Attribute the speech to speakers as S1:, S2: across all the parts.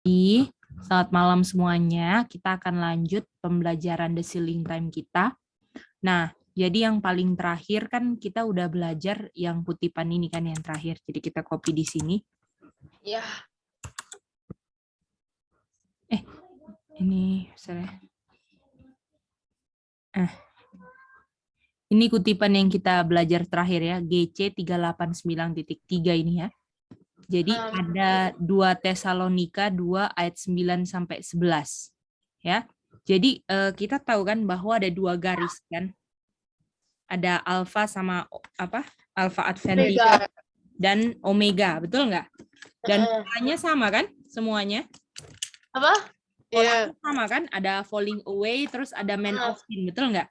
S1: Selamat malam semuanya. Kita akan lanjut pembelajaran the ceiling time kita. Nah, jadi yang paling terakhir kan kita udah belajar yang kutipan ini kan yang terakhir. Jadi kita copy di sini.
S2: Ya.
S1: Ini sorry. Ini kutipan yang kita belajar terakhir ya, GC 389.3 ini ya. Jadi ada 2 Tesalonika 2 ayat 9 sampai 11. Ya. Jadi kita tahu kan bahwa ada 2 garis kan. Ada alfa sama apa? Alfa adventi dan omega, betul nggak? Dan polanya sama kan semuanya?
S2: Apa?
S1: Polanya sama kan? Ada falling away, terus ada man of sin, betul nggak?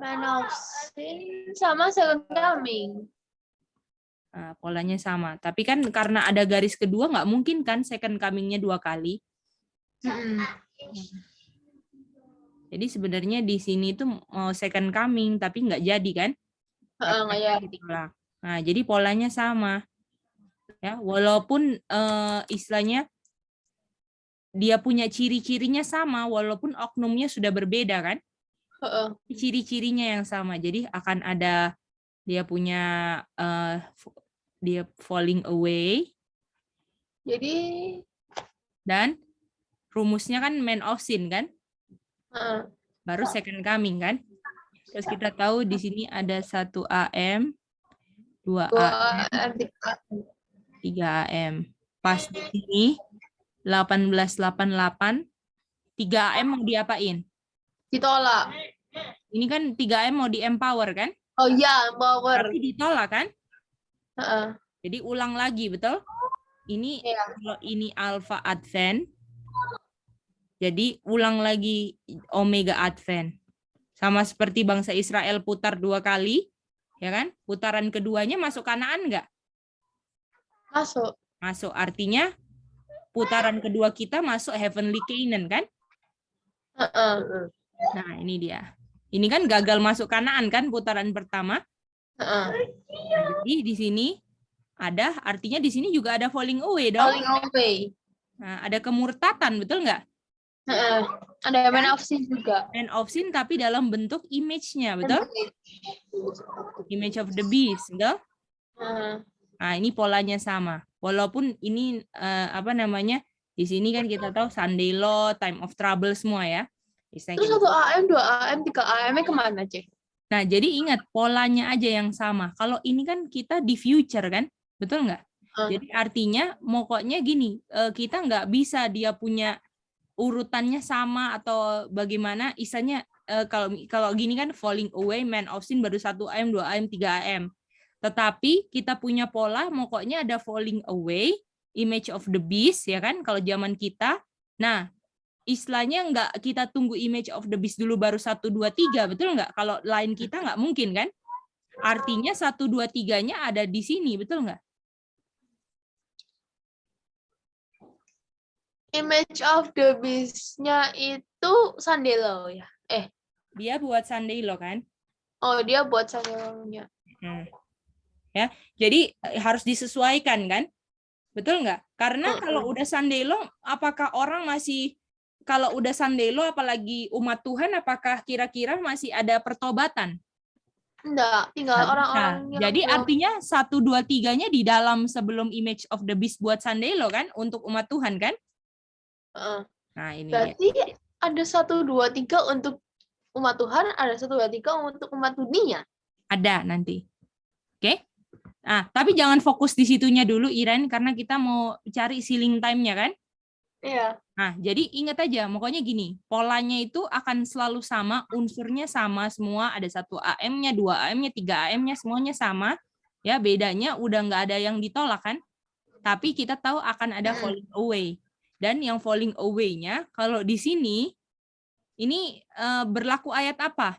S2: Man of sin sama second coming.
S1: Nah, polanya sama. Tapi kan karena ada garis kedua, nggak mungkin kan second coming-nya 2 kali. Jadi sebenarnya di sini tuh mau second coming, tapi nggak jadi kan? Nah, jadi polanya sama. Ya, walaupun istilahnya dia punya ciri-cirinya sama, walaupun oknumnya sudah berbeda kan? Ciri-cirinya yang sama. Jadi akan ada dia punya dia falling away.
S2: Jadi
S1: Dan rumusnya kan man of sin kan? Baru second coming kan? Terus kita tahu di sini ada 1 AM, 2 AM, 3 AM. Pas di sini 1888, 3 AM mau diapain?
S2: ditolak.
S1: Ini kan 3 AM mau di-empower kan?
S2: Oh iya, power.
S1: Berarti ditolak kan? Jadi ulang lagi, betul? Ini kalau ini alpha advent, jadi ulang lagi omega advent. Sama seperti bangsa Israel putar 2 kali, ya kan? Putaran keduanya masuk Kanaan nggak?
S2: Masuk.
S1: Masuk, artinya putaran kedua kita masuk heavenly Canaan kan? Nah, ini dia. Ini kan gagal masuk Kanaan kan putaran pertama. Nah, jadi di sini ada, artinya di sini juga ada falling away dong.
S2: Falling away.
S1: Nah, ada kemurtatan, betul nggak?
S2: Ada man of sin juga.
S1: Man of sin tapi dalam bentuk image-nya, betul? Image of the beast, betul? Nah, ini polanya sama. Walaupun ini apa namanya? Di sini kan kita tahu Sunday law, time of trouble semua ya.
S2: Terus 1 AM, 2 AM, 3 AM-nya kemana, Cek?
S1: Nah, jadi ingat polanya aja yang sama. Kalau ini kan kita di future kan, betul nggak? Jadi artinya pokoknya gini, kita nggak bisa dia punya urutannya sama atau bagaimana. Isanya kalau gini kan falling away, man of sin baru 1 AM, 2 AM, 3 AM. Tetapi kita punya pola, pokoknya ada falling away, image of the beast ya kan? Kalau zaman kita, nah istilahnya nggak kita tunggu image of the beast dulu baru 1, 2, 3, betul nggak? Kalau lain kita nggak mungkin kan? Artinya 1, 2, 3-nya ada di sini, betul nggak?
S2: Image of the beast-nya itu Sandelo ya?
S1: Dia buat Sunday law kan?
S2: Oh, dia buat Sandelo-nya.
S1: Ya, jadi harus disesuaikan kan? Betul nggak? Karena kalau udah Sunday law, apakah orang masih kalau udah Sunday law, apalagi umat Tuhan, apakah kira-kira masih ada pertobatan?
S2: Enggak, tinggal orang-orang yang
S1: jadi artinya 1, 2, 3-nya di dalam sebelum image of the beast buat Sunday law kan? Untuk umat Tuhan kan? Nah, ini
S2: berarti ya. Ada 1, 2, 3 untuk umat Tuhan, ada 1, 2, 3 untuk umat dunia.
S1: Ada nanti. Oke? Nah, tapi jangan fokus di situnya dulu, Iren, karena kita mau cari ceiling time-nya kan?
S2: Iya.
S1: Nah, jadi ingat aja, pokoknya gini, polanya itu akan selalu sama, unsurnya sama semua, ada 1 AM-nya, 2 AM-nya, 3 AM-nya, semuanya sama. Ya, bedanya udah nggak ada yang ditolak kan? Tapi kita tahu akan ada falling away. Dan yang falling away-nya, kalau di sini, ini berlaku ayat apa?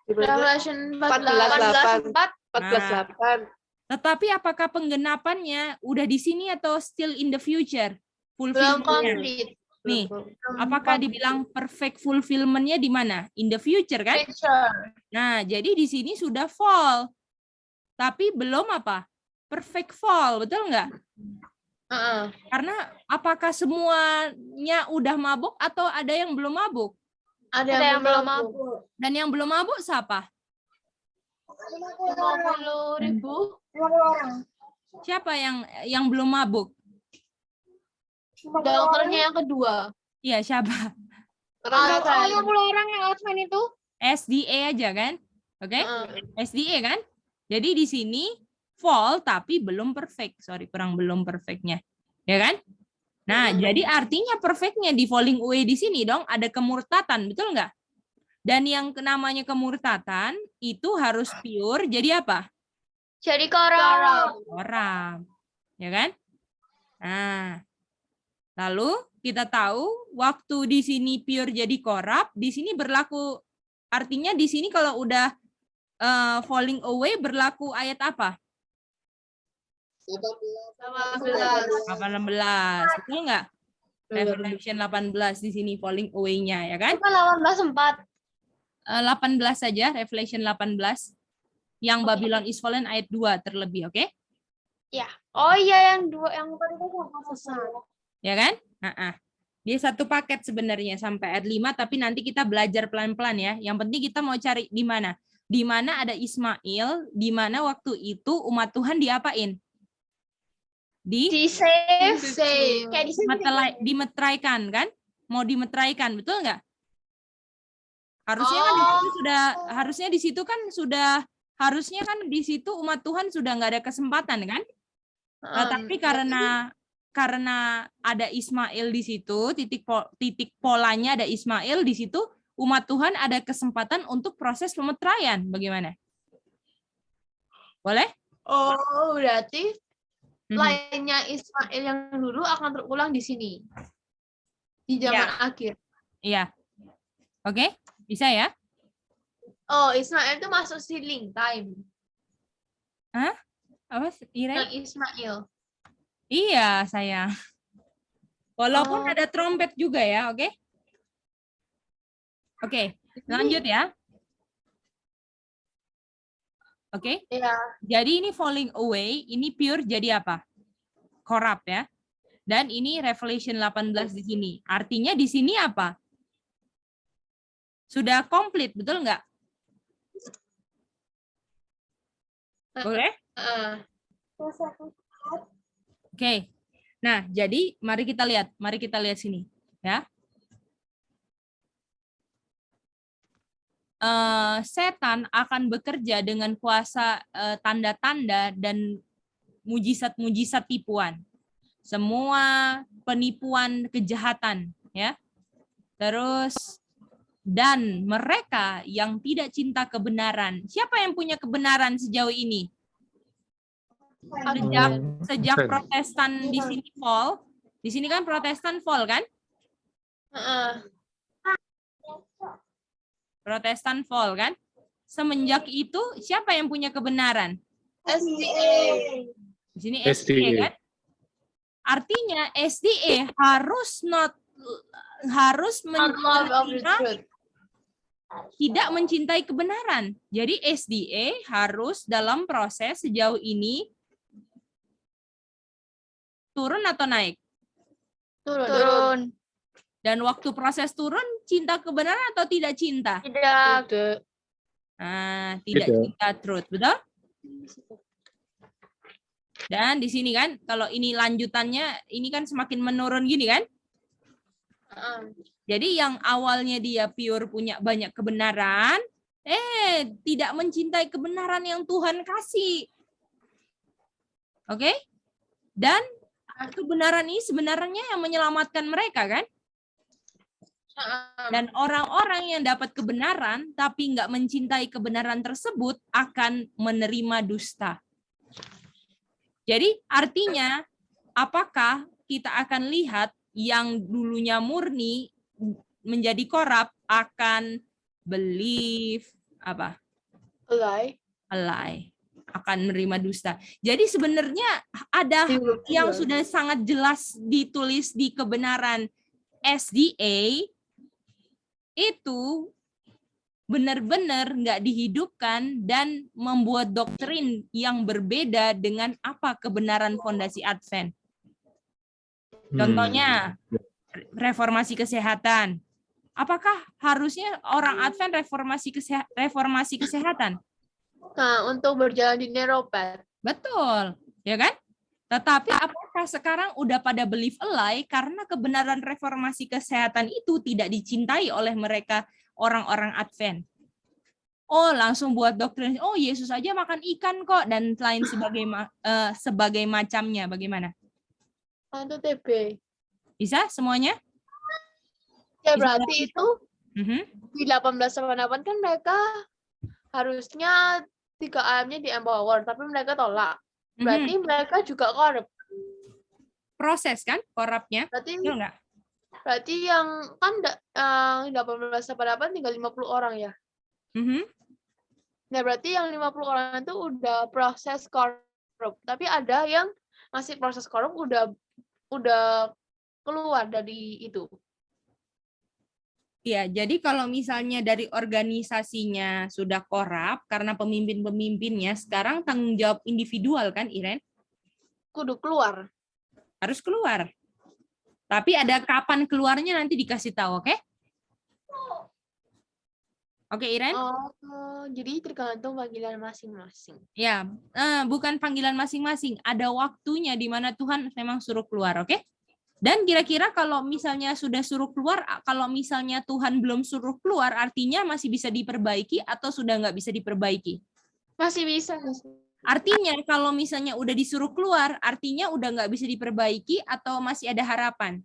S2: Revelation 14:8.
S1: Tetapi apakah penggenapannya udah di sini atau still in the future?
S2: Belum
S1: Fulfillment-nya.
S2: complete.
S1: Nih, apakah dibilang perfect fulfillment-nya di mana? In the future kan?
S2: Future.
S1: Nah, jadi di sini sudah fall. tapi belum apa? Perfect fall, betul nggak? Karena apakah semuanya udah mabuk atau ada yang belum mabuk?
S2: Ada yang belum mabuk.
S1: Dan yang belum mabuk siapa?
S2: 50.000.
S1: Siapa yang belum mabuk?
S2: Dokternya yang kedua.
S1: Iya, siapa?
S2: 50 orang yang outman itu.
S1: SDA aja kan? Oke? SDA kan? Jadi di sini fall tapi belum perfect. Sorry, belum perfectnya. Ya kan? Nah, jadi artinya perfectnya di falling away di sini dong ada kemurtatan, betul nggak? Dan yang namanya kemurtatan itu harus pure, jadi apa?
S2: Jadi koram.
S1: Koram. Ya kan? Nah, lalu kita tahu waktu di sini pure jadi korup, di sini berlaku, artinya di sini kalau udah falling away berlaku ayat apa? 18, betul nggak? Revelation 18 di sini falling away-nya, ya kan?
S2: 18:4.
S1: 18 saja, Revelation 18. Yang Babylon is fallen ayat 2 terlebih, oke?
S2: Ya. Oh iya, yang dua, yang tadi itu
S1: Ya kan? Dia satu paket sebenarnya sampai ayat 5, tapi nanti kita belajar pelan-pelan ya. Yang penting kita mau cari di mana? Di mana ada Ismail, di mana waktu itu umat Tuhan diapain?
S2: di save. Kayak
S1: Dimeteraikan kan? Mau dimeteraikan, betul nggak? Harusnya kan di situ sudah, harusnya di situ kan sudah, harusnya kan di situ umat Tuhan sudah nggak ada kesempatan kan? Tapi karena ada Ismail di situ, titik polanya ada Ismail di situ, umat Tuhan ada kesempatan untuk proses pemeteraian. Bagaimana? Boleh?
S2: Oh, berarti lainnya Ismail yang dulu akan terulang di sini. Di zaman akhir.
S1: Iya. Oke, bisa ya?
S2: Oh, Ismail itu masuk sealing time.
S1: Hah? Apa?
S2: Yang Ismail.
S1: Iya, sayang. Walaupun ada trompet juga ya, oke? Oke, lanjut ya. Oke?
S2: Iya.
S1: Jadi ini falling away, ini pure jadi apa? Korup ya. Dan ini Revelation 18 di sini. Artinya di sini apa? Sudah komplit, betul nggak? Boleh? Oke. Nah, jadi mari kita lihat sini ya. Setan akan bekerja dengan kuasa tanda-tanda dan mujizat-mujizat tipuan. Semua penipuan kejahatan ya. Terus dan mereka yang tidak cinta kebenaran. Siapa yang punya kebenaran sejauh ini? Sejak Protestan di sini fall. Di sini kan Protestan fall kan? Protestan fall kan? Semenjak itu siapa yang punya kebenaran?
S2: SDA.
S1: Di sini SDA kan? Artinya SDA harus tidak mencintai kebenaran. Jadi SDA harus dalam proses sejauh ini turun atau naik?
S2: Turun.
S1: Dan waktu proses turun, cinta kebenaran atau tidak cinta?
S2: Tidak.
S1: Tidak cinta truth, betul? Dan di sini kan, kalau ini lanjutannya, ini kan semakin menurun gini kan? Jadi yang awalnya dia pure punya banyak kebenaran, tidak mencintai kebenaran yang Tuhan kasih. Oke? Dan kebenaran ini sebenarnya yang menyelamatkan mereka kan? Dan orang-orang yang dapat kebenaran tapi nggak mencintai kebenaran tersebut akan menerima dusta. Jadi artinya apakah kita akan lihat yang dulunya murni menjadi korup akan believe apa? A lie. Akan menerima dusta. Jadi sebenarnya ada yang sudah sangat jelas ditulis di kebenaran SDA itu benar-benar nggak dihidupkan dan membuat doktrin yang berbeda dengan apa kebenaran fondasi Advent. Contohnya, reformasi kesehatan. Apakah harusnya orang Advent reformasi kesehatan?
S2: Nah, untuk berjalan di neuropath.
S1: Betul, ya kan? Tetapi apakah sekarang udah pada believe a lie karena kebenaran reformasi kesehatan itu tidak dicintai oleh mereka orang-orang Advent? Oh, langsung buat doktrin, oh Yesus aja makan ikan kok, dan lain sebagai macamnya. Bagaimana?
S2: Itu TB.
S1: Bisa semuanya?
S2: Ya
S1: Bisa
S2: berarti itu di 1888 kan mereka harusnya 3 AM-nya di empower, tapi mereka tolak. Berarti mereka juga korup.
S1: Proses kan korupnya? Betul nggak?
S2: Berarti yang kan 1888 tinggal 50 orang ya. Nah, berarti yang 50 orang itu udah proses korup. Tapi ada yang masih proses korup udah keluar dari itu.
S1: Ya, jadi kalau misalnya dari organisasinya sudah korup karena pemimpin-pemimpinnya, sekarang tanggung jawab individual kan, Iren?
S2: Kudu keluar.
S1: Harus keluar. Tapi ada kapan keluarnya nanti dikasih tahu, oke? Oke, Iren?
S2: Jadi tergantung panggilan masing-masing.
S1: Ya, bukan panggilan masing-masing. Ada waktunya di mana Tuhan memang suruh keluar, oke? Dan kira-kira kalau misalnya sudah suruh keluar, kalau misalnya Tuhan belum suruh keluar, artinya masih bisa diperbaiki atau sudah nggak bisa diperbaiki?
S2: Masih bisa.
S1: Artinya kalau misalnya udah disuruh keluar, artinya udah nggak bisa diperbaiki atau masih ada harapan?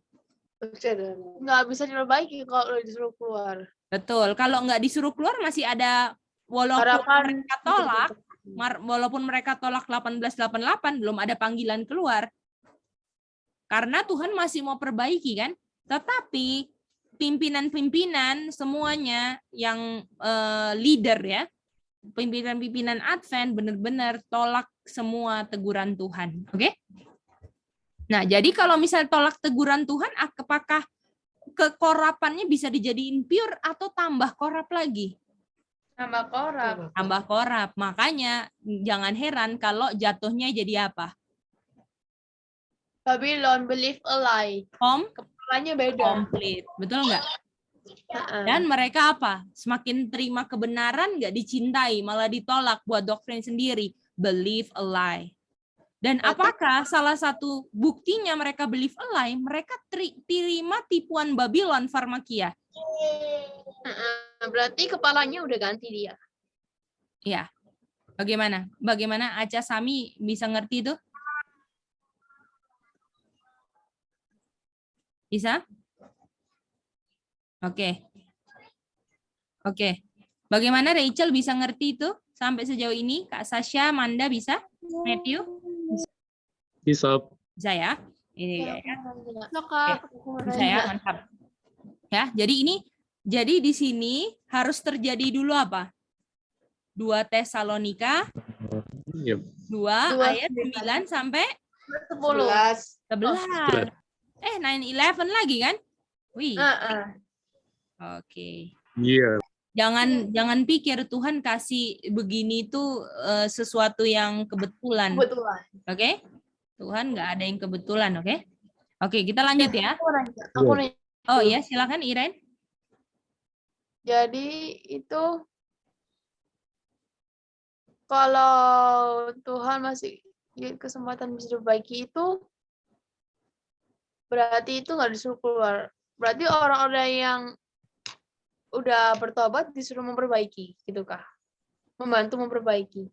S2: Nggak bisa diperbaiki kalau udah disuruh keluar.
S1: Betul. Kalau nggak disuruh keluar masih ada, walaupun mereka tolak 1888, belum ada panggilan keluar. Karena Tuhan masih mau perbaiki kan. Tetapi pimpinan-pimpinan semuanya yang leader ya, pimpinan-pimpinan Advent benar-benar tolak semua teguran Tuhan. Oke? Nah, jadi kalau misal tolak teguran Tuhan, apakah kekorapannya bisa dijadiin pure atau tambah korup lagi?
S2: Tambah korup.
S1: Tambah korup. Makanya jangan heran kalau jatuhnya jadi apa?
S2: Babylon believe a lie. Kepalanya beda.
S1: Komplit. Betul nggak? Dan mereka apa? Semakin terima kebenaran nggak dicintai, malah ditolak buat doktrin sendiri. Believe a lie. Dan apakah salah satu buktinya mereka believe a lie? Mereka terima tipuan Babylon Farmakia.
S2: Berarti kepalanya udah ganti dia.
S1: Ya. Bagaimana? Bagaimana Aca Sami bisa ngerti itu? Bisa? Oke. Oke. Bagaimana Rachel bisa ngerti itu sampai sejauh ini? Kak Sasha, Manda bisa? Matthew?
S3: Bisa.
S1: Bisa ya? Ini ya. Bisa ya, mantap. Ya, jadi di sini harus terjadi dulu apa? 2 Tesalonika 2 ayat 9 sampai 11. 9/11 lagi kan? Wih. Oke.
S3: Iya.
S1: Jangan pikir Tuhan kasih begini itu sesuatu yang kebetulan. Oke? Tuhan nggak ada yang kebetulan, oke? Oke, kita lanjut ya. Oh ya, silakan Iren.
S2: Jadi itu kalau Tuhan masih kesempatan bisa diperbaiki itu berarti itu nggak disuruh keluar. Berarti orang-orang yang udah bertobat disuruh memperbaiki, gitu kah? Membantu memperbaiki.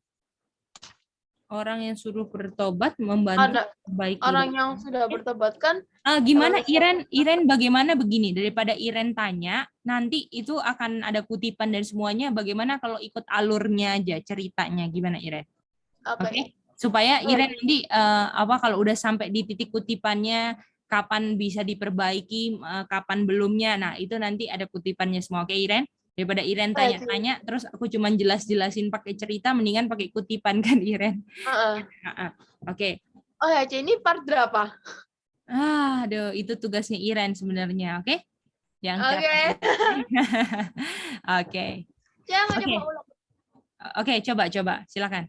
S1: Orang yang suruh bertobat membantu memperbaiki.
S2: Orang yang sudah bertobat kan?
S1: Gimana Iren bagaimana begini? Daripada Iren tanya, nanti itu akan ada kutipan dari semuanya. Bagaimana kalau ikut alurnya aja ceritanya? Gimana Iren? Oke. Supaya Iren nanti kalau udah sampai di titik kutipannya, kapan bisa diperbaiki, kapan belumnya. Nah, itu nanti ada kutipannya semua. Oke, Iren? Daripada Iren tanya-tanya, terus aku cuma jelasin pakai cerita, mendingan pakai kutipan kan, Iren? Oke.
S2: Oh ya, ini part berapa?
S1: Aduh, itu tugasnya Iren sebenarnya, oke? Yang
S2: Oke.
S1: Oke.
S2: Saya mau
S1: Oke.
S2: coba ulang.
S1: Oke, coba. Silakan.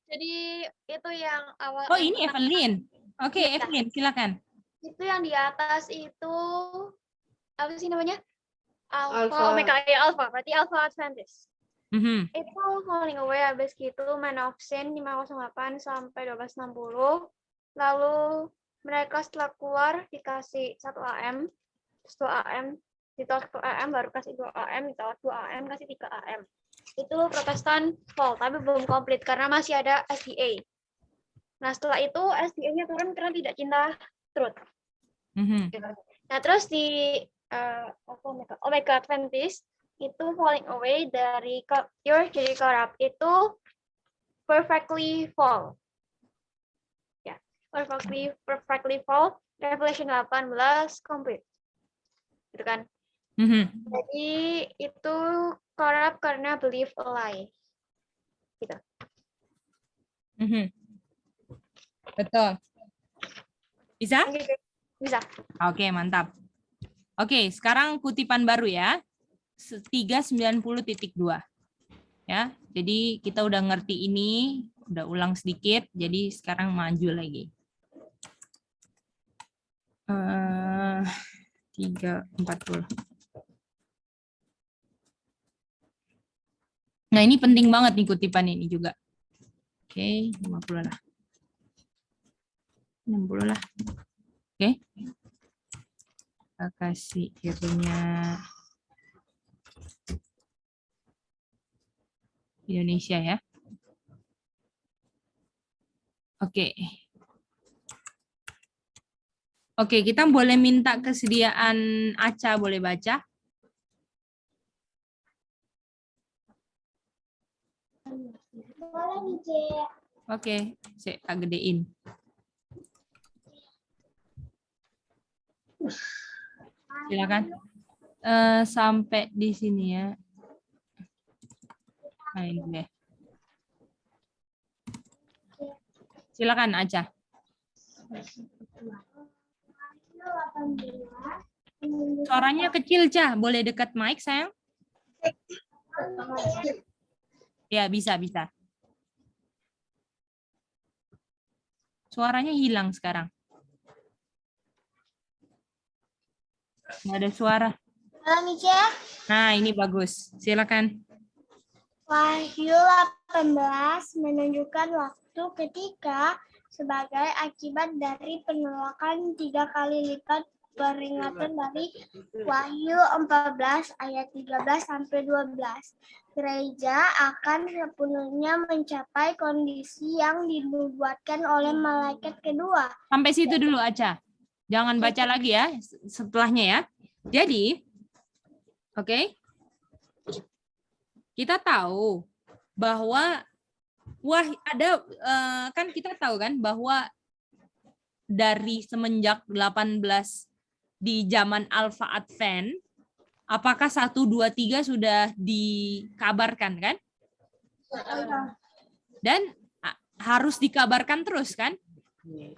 S2: Jadi itu yang awal.
S1: Oh, ini Evelyn. Oke,
S2: Iya.
S1: Evelyn, silakan.
S2: Itu yang di atas itu apa sih namanya?
S4: Alpha.
S2: Alpha, Omega, ya Alpha. Berarti Alpha Advantage.
S1: Mhm.
S2: Itu falling away habis gitu Man of Sin 508 sampai 1260. Lalu mereka setelah keluar dikasih 1 AM, terus 2 AM, ditolak 1 AM, baru kasih 2 AM, ditolak 2 AM, kasih 3 AM. Itu Protestan fall, tapi belum komplit karena masih ada SDA. Nah, setelah itu SDA-nya turun karena tidak cinta truth.
S1: Mhm.
S2: Nah, terus di Omega Adventist itu falling away dari pure jadi corrupt itu perfectly fall. Ya, perfectly fall. Revelation 18 complete. Gitu kan?
S1: Mhm.
S2: Jadi itu corrupt karena believe a lie. Gitu.
S1: Mhm. Betul. Bisa?
S2: Bisa.
S1: Oke, mantap. Oke, sekarang kutipan baru ya. 390.2. Ya, jadi kita udah ngerti ini, udah ulang sedikit, jadi sekarang maju lagi. 340. Nah, ini penting banget nih kutipan ini juga. Oke, 50 lah. 60 lah. Oke. Kita kasih itunya Indonesia ya. Oke. Oke, kita boleh minta kesediaan Aca, boleh baca? Oke, saya tak gedein. Silakan. Sampai di sini ya. Nah, ini deh. Silakan Aca. Suaranya kecil, Ca. Boleh dekat mic, sayang? Ya, bisa. Suaranya hilang sekarang. Nggak ada suara.
S5: Halo, Mica.
S1: Nah, ini bagus. Silakan.
S5: Wahyu 18 menunjukkan waktu ketika sebagai akibat dari penolakan 3 kali lipat peringatan dari Wahyu 14 ayat 13 sampai 12. Gereja akan sepenuhnya mencapai kondisi yang dinubuatkan oleh malaikat kedua.
S1: Sampai situ dulu, Aca. Jangan baca lagi ya setelahnya ya. Jadi, oke. Kita tahu bahwa kan kita tahu kan bahwa dari semenjak 18 di zaman Alpha Advent, apakah 1, 2, 3 sudah dikabarkan kan? Dan harus dikabarkan terus kan?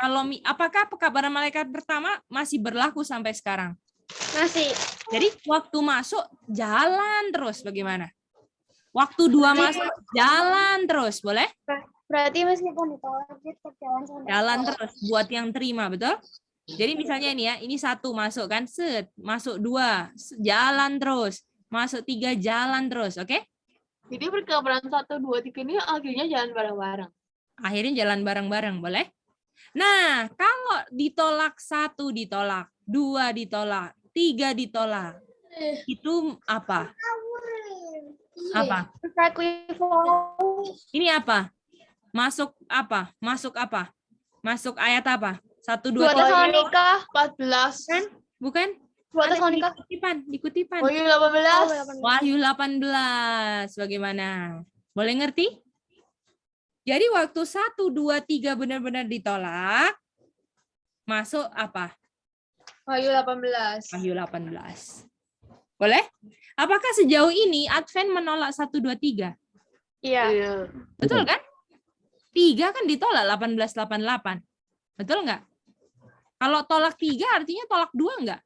S1: Kalau apakah pekabaran malaikat pertama masih berlaku sampai sekarang?
S2: Masih.
S1: Jadi waktu masuk jalan terus bagaimana? Waktu 2 masuk jalan terus, boleh?
S2: Berarti meskipun ditolak tetap
S1: Jalan terus buat yang terima, betul? Jadi misalnya ini ya, ini 1 masuk kan, masuk 2, jalan terus, masuk 3 jalan terus, oke?
S4: Jadi perkabaran 1, 2, 3 ini akhirnya jalan bareng-bareng.
S1: Akhirnya jalan bareng-bareng, boleh? Nah, kalau ditolak 1 ditolak, 2 ditolak, 3 ditolak, itu apa? Apa? Ini apa? Masuk apa? Masuk ayat apa? 1, 2, 3.
S2: Tesalonika
S4: 14.
S2: kan?
S1: Bukan?
S2: 2 Tesalonika.
S1: Di kutipan.
S4: Wahyu 18.
S1: Wahyu 18. Bagaimana? Boleh ngerti? Jadi waktu 1, 2, 3 benar-benar ditolak, masuk apa?
S4: Wahyu 18.
S1: Wahyu 18. Boleh? Apakah sejauh ini Advent menolak 1, 2, 3?
S2: Iya.
S1: Betul kan? 3 kan ditolak 1888. Betul nggak? Kalau tolak 3 artinya tolak 2 nggak?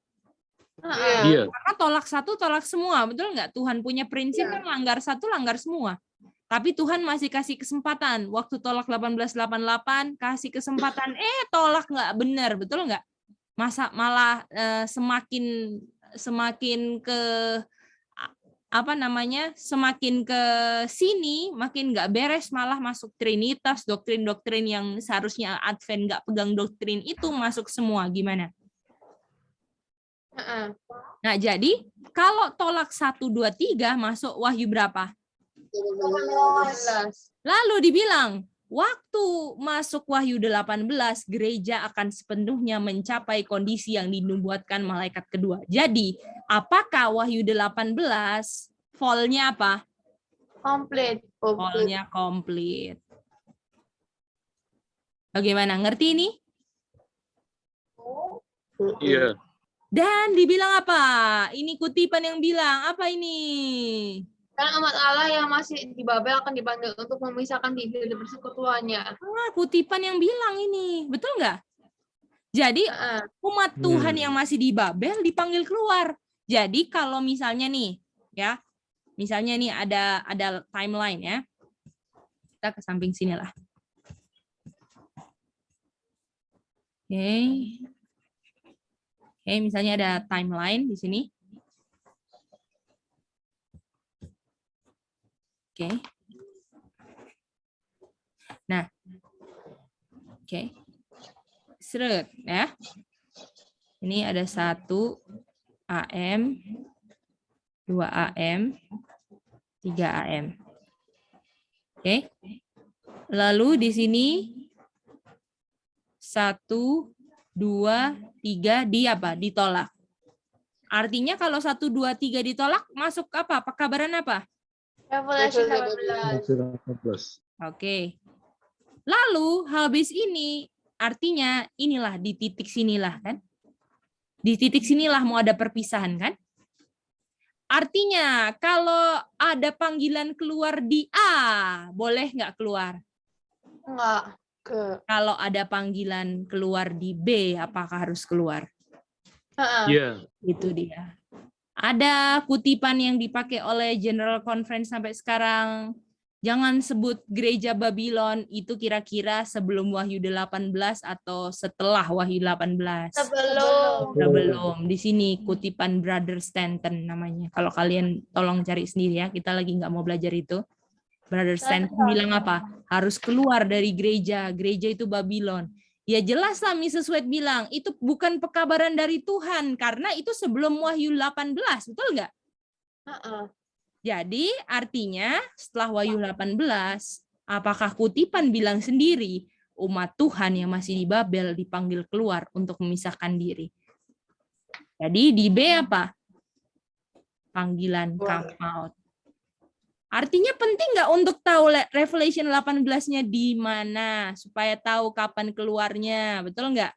S3: Iya.
S1: Karena tolak satu, tolak semua. Betul nggak? Tuhan punya prinsip kan langgar satu, langgar semua. Tapi Tuhan masih kasih kesempatan. Waktu tolak 1888, kasih kesempatan. Tolak nggak benar. Betul nggak? Masa malah semakin ke semakin ke sini makin nggak beres, malah masuk Trinitas, doktrin-doktrin yang seharusnya Advent nggak pegang doktrin itu masuk semua. Gimana? Nah, jadi kalau tolak 1, 2, 3 masuk Wahyu berapa?
S2: 18.
S1: Lalu dibilang, waktu masuk Wahyu 18, gereja akan sepenuhnya mencapai kondisi yang dinubuatkan malaikat kedua. Jadi, apakah Wahyu 18 fall-nya apa?
S2: Komplit.
S1: Fall-nya komplit. Bagaimana? Ngerti ini?
S3: Iya.
S1: Dan dibilang apa? Ini kutipan yang bilang, apa ini?
S2: Karena umat Allah yang masih di Babel akan dipanggil untuk memisahkan diri dari persekutuannya.
S1: Kutipan yang bilang ini. Betul nggak? Jadi umat Tuhan yang masih di Babel dipanggil keluar. Jadi kalau misalnya nih, ya, misalnya nih ada timeline ya. Kita ke samping sini lah. Oke, misalnya ada timeline di sini. Oke. Nah. Oke. Seret ya. Ini ada 1 AM, 2 AM, 3 AM. Oke. Lalu di sini 1, 2, 3 ditolak. Artinya kalau 1, 2, 3 ditolak masuk apa? Pekabaran apa?
S2: Revelation 18.
S1: Oke. Lalu habis ini artinya inilah di titik sinilah kan? Di titik sinilah mau ada perpisahan kan? Artinya kalau ada panggilan keluar di A, boleh nggak keluar?
S2: Enggak.
S1: Kalau ada panggilan keluar di B, apakah harus keluar?
S3: Iya.
S1: Itu dia. Ada kutipan yang dipakai oleh General Conference sampai sekarang. Jangan sebut gereja Babylon itu kira-kira sebelum Wahyu 18 atau setelah Wahyu 18. Sebelum. Di sini kutipan Brother Stanton namanya. Kalau kalian tolong cari sendiri ya. Kita lagi nggak mau belajar itu. Brother Stanton bilang apa? Harus keluar dari gereja. Gereja itu Babylon. Ya jelas lah Mrs. White bilang, itu bukan pekabaran dari Tuhan, karena itu sebelum Wahyu 18, betul nggak? Jadi artinya setelah Wahyu 18, apakah kutipan bilang sendiri, umat Tuhan yang masih di Babel dipanggil keluar untuk memisahkan diri? Jadi di B apa? Panggilan come out. Artinya penting nggak untuk tahu Revelation 18-nya di mana supaya tahu kapan keluarnya, betul nggak?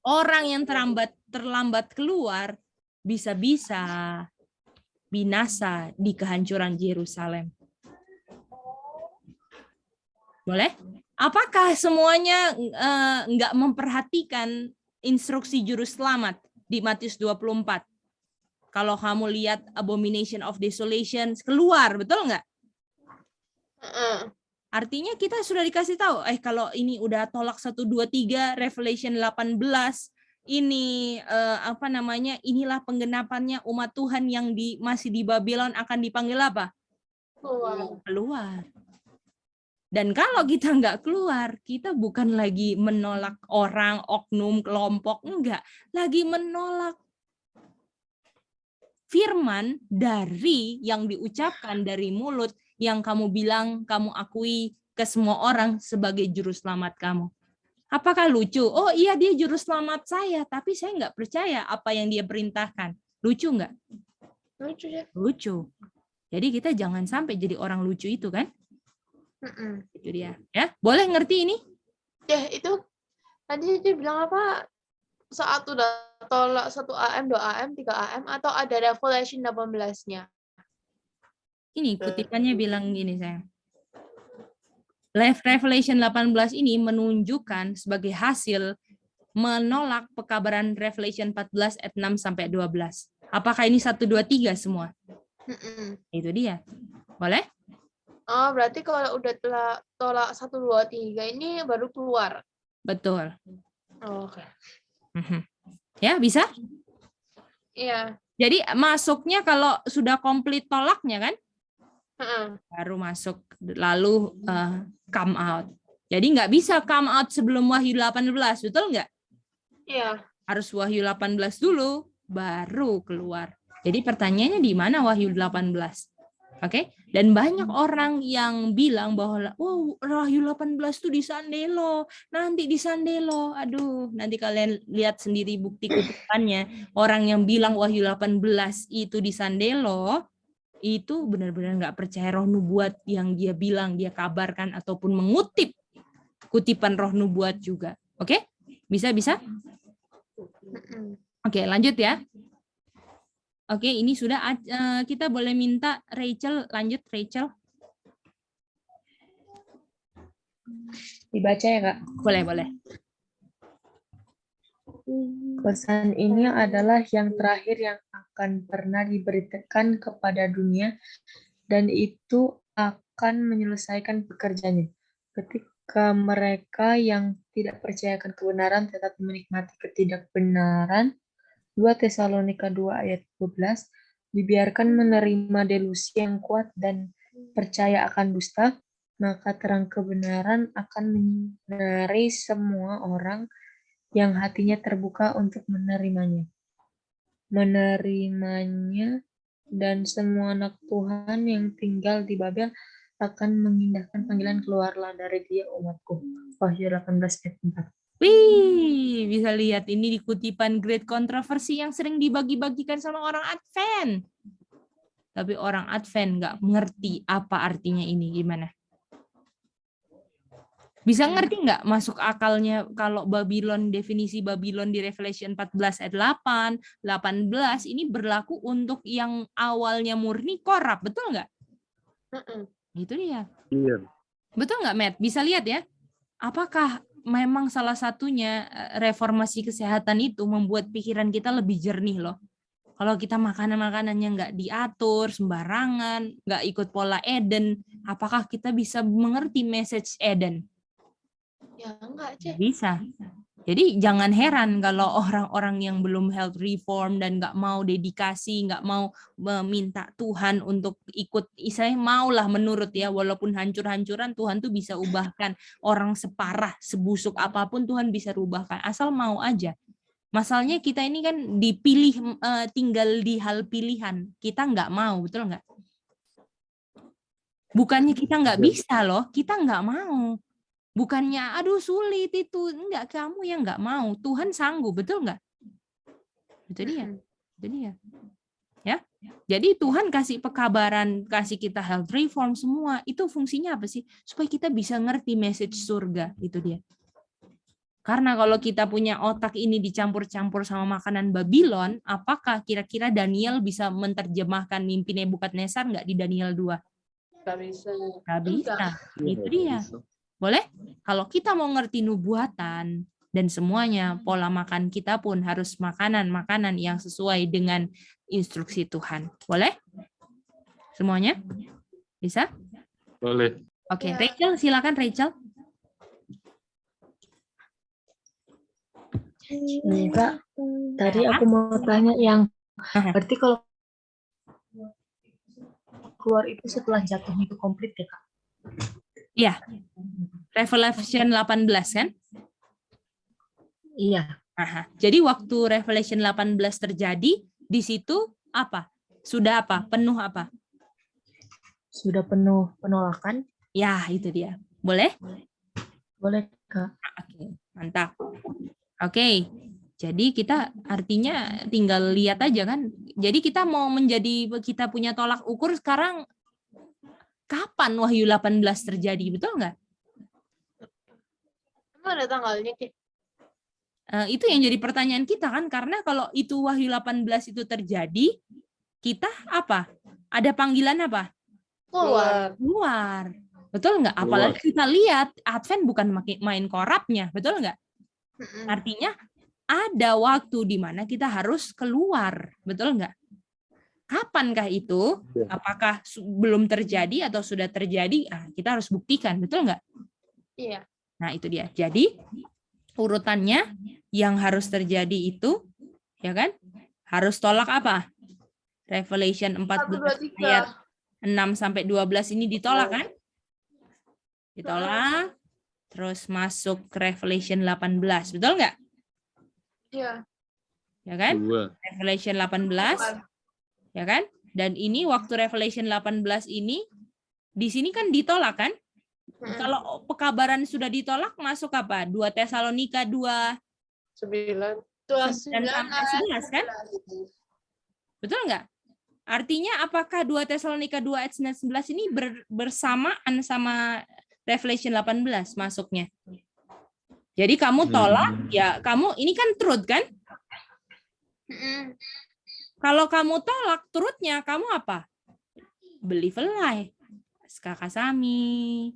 S1: Orang yang terlambat keluar bisa-bisa binasa di kehancuran Yerusalem. Boleh? Apakah semuanya nggak memperhatikan instruksi juru selamat di Matius 24? Kalau kamu lihat Abomination of Desolation keluar, betul nggak? Artinya kita sudah dikasih tahu, kalau ini udah tolak 1, 2, 3, Revelation 18, ini inilah penggenapannya umat Tuhan yang masih di Babylon akan dipanggil apa? Keluar. Dan kalau kita nggak keluar, kita bukan lagi menolak orang, oknum, kelompok, enggak. Lagi menolak firman dari yang diucapkan dari mulut yang kamu bilang, kamu akui ke semua orang sebagai juru selamat kamu. Apakah lucu? Oh iya dia juru selamat saya, tapi saya nggak percaya apa yang dia perintahkan. Lucu nggak?
S2: Lucu ya.
S1: Lucu. Jadi kita jangan sampai jadi orang lucu itu kan? Itu dia. Ya, boleh ngerti ini?
S2: Ya itu tadi dia bilang apa? Saat udah tolak 1 AM, 2 AM, 3 AM, atau ada Revelation 18-nya?
S1: Ini kutipannya bilang gini sayang. Revelation 18 ini menunjukkan sebagai hasil menolak pekabaran Revelation 14 ayat 6 sampai 12. Apakah ini 1, 2, 3 semua? Itu dia. Boleh?
S2: Oh, berarti kalau udah tolak 1, 2, 3 ini baru keluar.
S1: Betul.
S2: Oh, oke.
S1: Ya, bisa?
S2: Iya.
S1: Jadi masuknya kalau sudah komplit tolaknya kan? Baru masuk, lalu come out. Jadi nggak bisa come out sebelum Wahyu 18, betul nggak?
S2: Iya.
S1: Harus Wahyu 18 dulu, baru keluar. Jadi pertanyaannya di mana Wahyu 18? Oke? Dan banyak orang yang bilang bahwa Wahyu 18 itu di Sandelo, nanti di Sandelo. Aduh, nanti kalian lihat sendiri bukti kutipannya. Orang yang bilang Wahyu 18 itu di Sandelo, itu benar-benar nggak percaya roh nubuat yang dia bilang, dia kabarkan ataupun mengutip kutipan roh nubuat juga. Oke? Bisa? Oke, lanjut ya. Oke, ini sudah kita boleh minta Rachel lanjut, Rachel.
S6: Dibaca ya, Kak?
S1: Boleh.
S6: Pesan ini adalah yang terakhir yang akan pernah diberitakan kepada dunia, dan itu akan menyelesaikan pekerjaannya. Ketika mereka yang tidak percayakan kebenaran tetap menikmati ketidakbenaran, 2 Tesalonika 2 ayat 12, dibiarkan menerima delusi yang kuat dan percaya akan dusta, maka terang kebenaran akan menyinari semua orang yang hatinya terbuka untuk menerimanya, dan semua anak Tuhan yang tinggal di Babel akan mengindahkan panggilan keluarlah dari dia umatku. Wahyu 18 ayat 4.
S1: Wih, bisa lihat ini di kutipan Great Controversy yang sering dibagi-bagikan sama orang Advent. Tapi orang Advent nggak mengerti apa artinya ini, gimana? Bisa ngerti nggak masuk akalnya kalau Babylon, definisi Babylon di Revelation 14 ayat 8, 18 ini berlaku untuk yang awalnya murni korup, betul nggak? Itu dia.
S3: Iya.
S1: Betul nggak, Matt? Bisa lihat ya? Apakah memang salah satunya reformasi kesehatan itu membuat pikiran kita lebih jernih loh. Kalau kita makanan-makanannya nggak diatur, sembarangan, nggak ikut pola Eden, apakah kita bisa mengerti message Eden?
S2: Ya enggak, Cek.
S1: Bisa. Jadi jangan heran kalau orang-orang yang belum health reform dan nggak mau dedikasi, nggak mau meminta Tuhan untuk ikut, saya maulah menurut ya, walaupun hancur-hancuran Tuhan tuh bisa ubahkan orang separah, sebusuk apapun Tuhan bisa rubahkan, asal mau aja. Masalahnya kita ini kan dipilih, tinggal di hal pilihan, kita nggak mau, betul nggak? Bukannya kita nggak bisa loh, kita nggak mau. Bukannya, aduh sulit itu. Enggak, kamu yang enggak mau. Tuhan sanggup, betul enggak? Itu dia. Ya. Jadi Tuhan kasih pekabaran, kasih kita health reform semua. Itu fungsinya apa sih? Supaya kita bisa ngerti message surga. Itu dia. Karena kalau kita punya otak ini dicampur-campur sama makanan Babylon, apakah kira-kira Daniel bisa menerjemahkan mimpi Nebukadnezar enggak di Daniel 2?
S2: Nggak bisa.
S1: Nggak bisa. Itu dia. Boleh? Kalau kita mau ngerti nubuatan dan semuanya, pola makan kita pun harus makanan-makanan yang sesuai dengan instruksi Tuhan. Boleh? Semuanya? Bisa?
S3: Boleh.
S1: Oke, Rachel, silakan Rachel.
S6: Kak, tadi aku mau tanya yang berarti kalau keluar itu setelah jatuhnya itu komplit ya, Kak?
S1: Iya. Revelation 18 kan?
S6: Iya.
S1: Aha. Jadi waktu Revelation 18 terjadi, di situ apa? Sudah apa? Penuh apa?
S6: Sudah penuh penolakan?
S1: Ya, itu dia. Boleh?
S6: Boleh, Kak.
S1: Oke, mantap. Oke. Jadi kita artinya tinggal lihat aja kan. Jadi kita mau kita punya tolak ukur sekarang kapan Wahyu 18 terjadi, betul nggak?
S2: Emang ada tanggalnya, Cek?
S1: Itu yang jadi pertanyaan kita kan, karena kalau itu Wahyu 18 itu terjadi, kita apa? Ada panggilan apa? Keluar. Betul nggak? Apalagi kita lihat Advent bukan main korupnya, betul nggak? Artinya ada waktu di mana kita harus keluar, betul nggak? Kapankah itu? Apakah belum terjadi atau sudah terjadi? Kita harus buktikan, betul nggak?
S2: Iya.
S1: Nah, itu dia. Jadi, urutannya yang harus terjadi itu, ya kan? Harus tolak apa? Revelation 14 ayat 6-12 ini ditolak kan? Ditolak, terus masuk ke Revelation 18, betul nggak?
S2: Iya.
S1: Ya kan? Revelation 18. Ya kan? Dan ini waktu Revelation 18 ini di sini kan ditolak kan? Kalau pekabaran sudah ditolak masuk apa? 2 Tesalonika 2
S2: 9
S1: sampai 11 kan? Betul nggak? Artinya apakah 2 Tesalonika 2 ayat 9 11 ini bersamaan sama Revelation 18 masuknya? Jadi kamu tolak, ya kamu ini kan truth kan? Kalau kamu tolak truthnya, kamu apa? Believe a lie. Kakak Sami.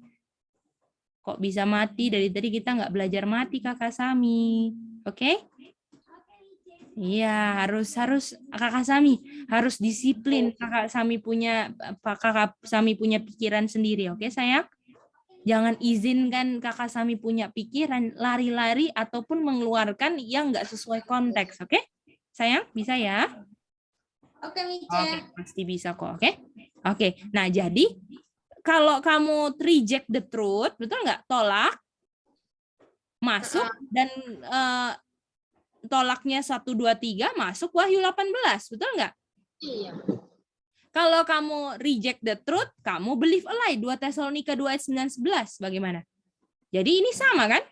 S1: Kok bisa mati? Dari tadi kita nggak belajar mati, Kakak Sami. Oke? Iya, harus Kakak Sami harus disiplin. Kakak Sami punya pikiran sendiri, oke sayang? Jangan izinkan Kakak Sami punya pikiran lari-lari ataupun mengeluarkan yang nggak sesuai konteks, oke? Sayang, bisa ya?
S5: Oke, Mice.
S1: Oke, pasti bisa kok, oke? Oke, nah jadi kalau kamu reject the truth, betul nggak? Tolak, masuk, dan tolaknya 1, 2, 3, masuk Wahyu 18, betul nggak?
S2: Iya.
S1: Kalau kamu reject the truth, kamu believe a lie. 2 Tesalonika 2 ayat 9, 11, bagaimana? Jadi ini sama kan?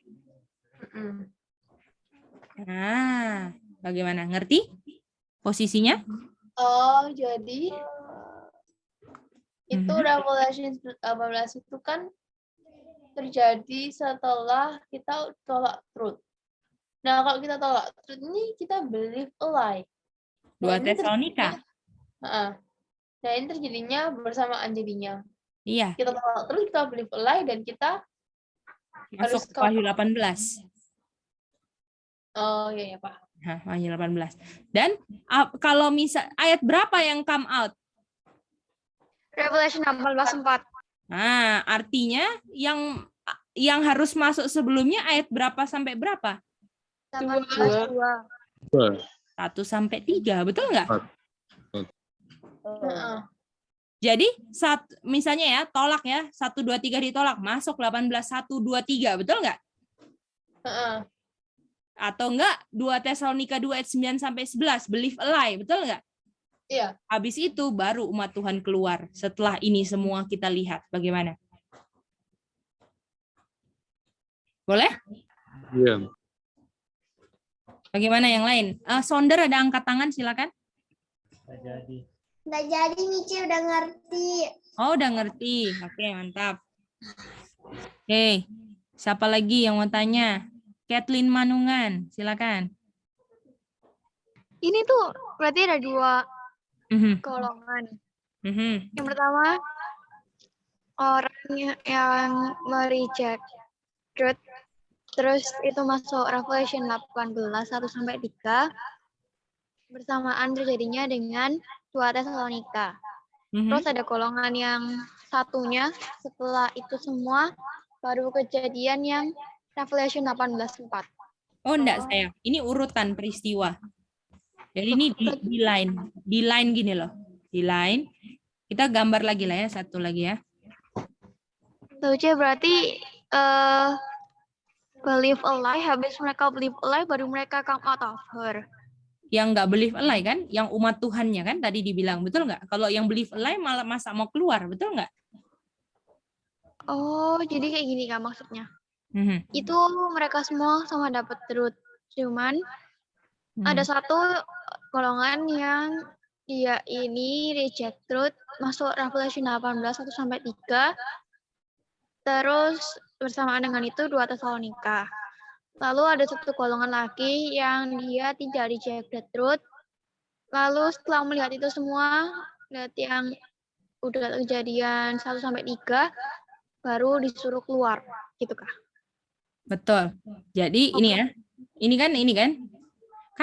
S1: Nah, bagaimana? Ngerti posisinya?
S2: Oh, jadi itu Revelation 18 itu kan terjadi setelah kita tolak truth. Nah, kalau kita tolak truth ini kita believe a lie.
S1: 2 Tesalonika.
S2: Nah, ini terjadinya bersamaan jadinya.
S1: Iya.
S2: Kita tolak truth, kita believe a lie, dan kita
S1: masuk ke Wahyu 18.
S2: Oh, iya, Pak.
S1: Wahyu 18. Dan kalau misal ayat berapa yang come out?
S5: Revelation 18:4.
S1: Nah, artinya yang harus masuk sebelumnya ayat berapa sampai berapa?
S5: 18:2.
S1: 1 sampai 3, betul nggak?
S2: Jadi,
S1: misalnya ya, tolak ya, 1, 2, 3 ditolak, masuk 18, 1, 2, 3, betul nggak? Atau enggak, 2 Tesalonika 2 ayat 9 sampai 11, believe a lie, betul nggak?
S2: iya.
S1: Habis itu baru umat Tuhan keluar. Setelah ini semua kita lihat bagaimana. Boleh?
S3: Iya.
S1: Bagaimana yang lain? Sonder ada angkat tangan, silakan.
S5: Udah jadi, Mice udah ngerti.
S1: Oh, udah ngerti. Oke, mantap. Oke, siapa lagi yang mau tanya? Kathleen Manungan, silakan.
S5: Ini tuh berarti ada 2 golongan. Yang pertama, orang yang mereject truth, terus itu masuk Revelation 18, 1 sampai 3, bersamaan terjadinya dengan 2 Tesalonika. Terus ada golongan yang satunya, setelah itu semua, baru kejadian yang Revelation 18:4.
S1: Oh, enggak, sayang. Ini urutan peristiwa. Jadi ini di line gini loh. Di line. Kita gambar lagi lah ya, satu lagi ya.
S5: Tuh, berarti believe a lie, habis mereka believe a lie, baru mereka come out of her.
S1: Yang nggak believe a lie kan, yang umat Tuhannya kan tadi dibilang, betul nggak? Kalau yang believe a lie malah masa mau keluar, betul nggak?
S5: Oh, jadi kayak gini kan maksudnya? Itu mereka semua sama dapat truth, cuman ada satu golongan yang dia ini reject truth, masuk Revelation 18, 1 sampai 3, terus bersamaan dengan itu 2 Tesalonika. Lalu ada satu golongan lagi yang dia tidak reject the truth. Lalu setelah melihat itu semua, lihat yang udah kejadian 1 sampai 3, baru disuruh keluar, gitu kah?
S1: Betul. Jadi ini ya, Ini kan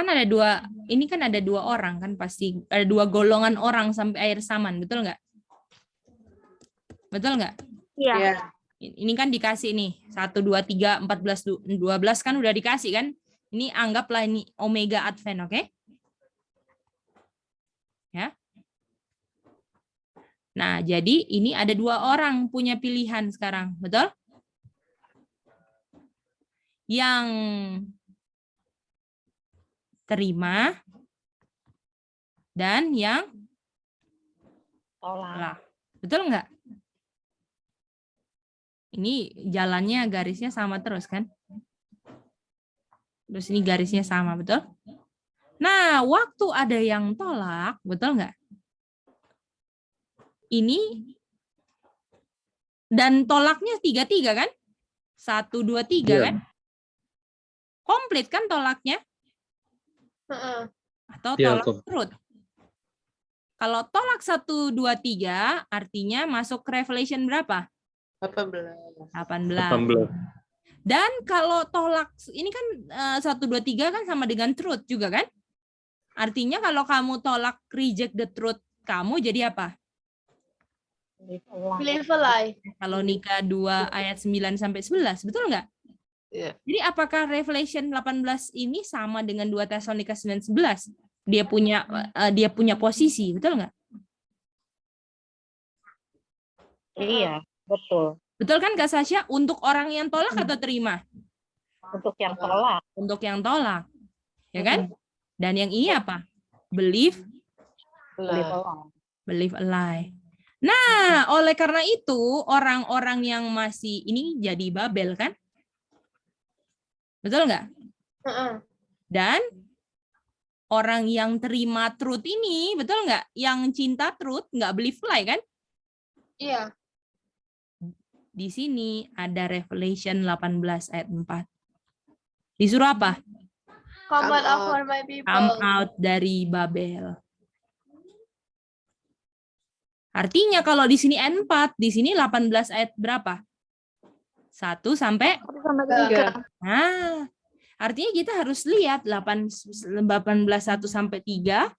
S1: ada dua, ini kan ada dua orang kan, pasti ada dua golongan orang sampai akhir zaman, betul nggak? Betul nggak?
S5: Iya.
S1: Ini kan dikasih nih 1, 2, 3, 14, 12 kan udah dikasih kan? Ini anggaplah ini Omega Advent, oke? Ya. Nah, jadi ini ada dua orang punya pilihan sekarang, betul? Yang terima dan yang tolak. Betul nggak? Ini jalannya garisnya sama terus kan? Terus ini garisnya sama, betul? Nah, waktu ada yang tolak, betul nggak? Ini dan tolaknya 3-3 kan? 1, 2, 3 kan? Komplit kan tolaknya? Atau tolak turut? Kalau tolak 1, 2, 3 artinya masuk Revelation berapa? 18. Dan kalau tolak ini kan 1, 2, 3 kan sama dengan truth juga kan? Artinya kalau kamu tolak reject the truth, kamu jadi apa?
S2: Believe a lie.
S1: Kalau Nikah 2 ayat 9 sampai 11, betul nggak?
S2: Iya.
S1: Jadi apakah Revelation 18 ini sama dengan 2 Tesalonika 9:11? Dia punya posisi, betul nggak?
S7: Iya, betul.
S1: Betul kan Kak Sasha? Untuk orang yang tolak atau terima?
S7: Untuk yang tolak.
S1: Untuk yang tolak. Ya kan? Dan yang ini apa? Believe a lie. Nah, oleh karena itu orang-orang yang masih ini jadi Babel kan? Betul nggak? Dan orang yang terima truth ini, betul nggak? Yang cinta truth, nggak believe lie kan?
S2: Iya.
S1: Di sini ada Revelation 18 ayat 4. Disuruh apa?
S2: Come out for my people.
S1: Come out dari Babel. Artinya kalau di sini ayat 4, di sini 18 ayat berapa? 1 sampai
S5: 3.
S1: Nah, artinya kita harus lihat 18 1 sampai 3,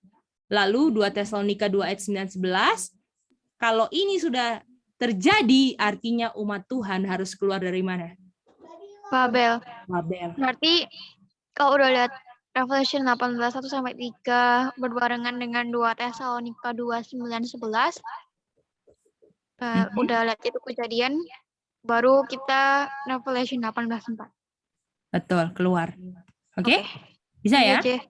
S1: lalu 2 Tesalonika 2 ayat 9 11. Kalau ini sudah terjadi, artinya umat Tuhan harus keluar dari mana?
S5: Babel.
S1: Babel.
S5: Berarti kalau udah lihat Revelation 18 1 sampai 3 berbarengan dengan 2 Tesalonika 2 9 11, udah lihat itu kejadian, baru kita Revelation 18 4.
S1: Betul, keluar. Oke? Bisa ya?
S5: Oke.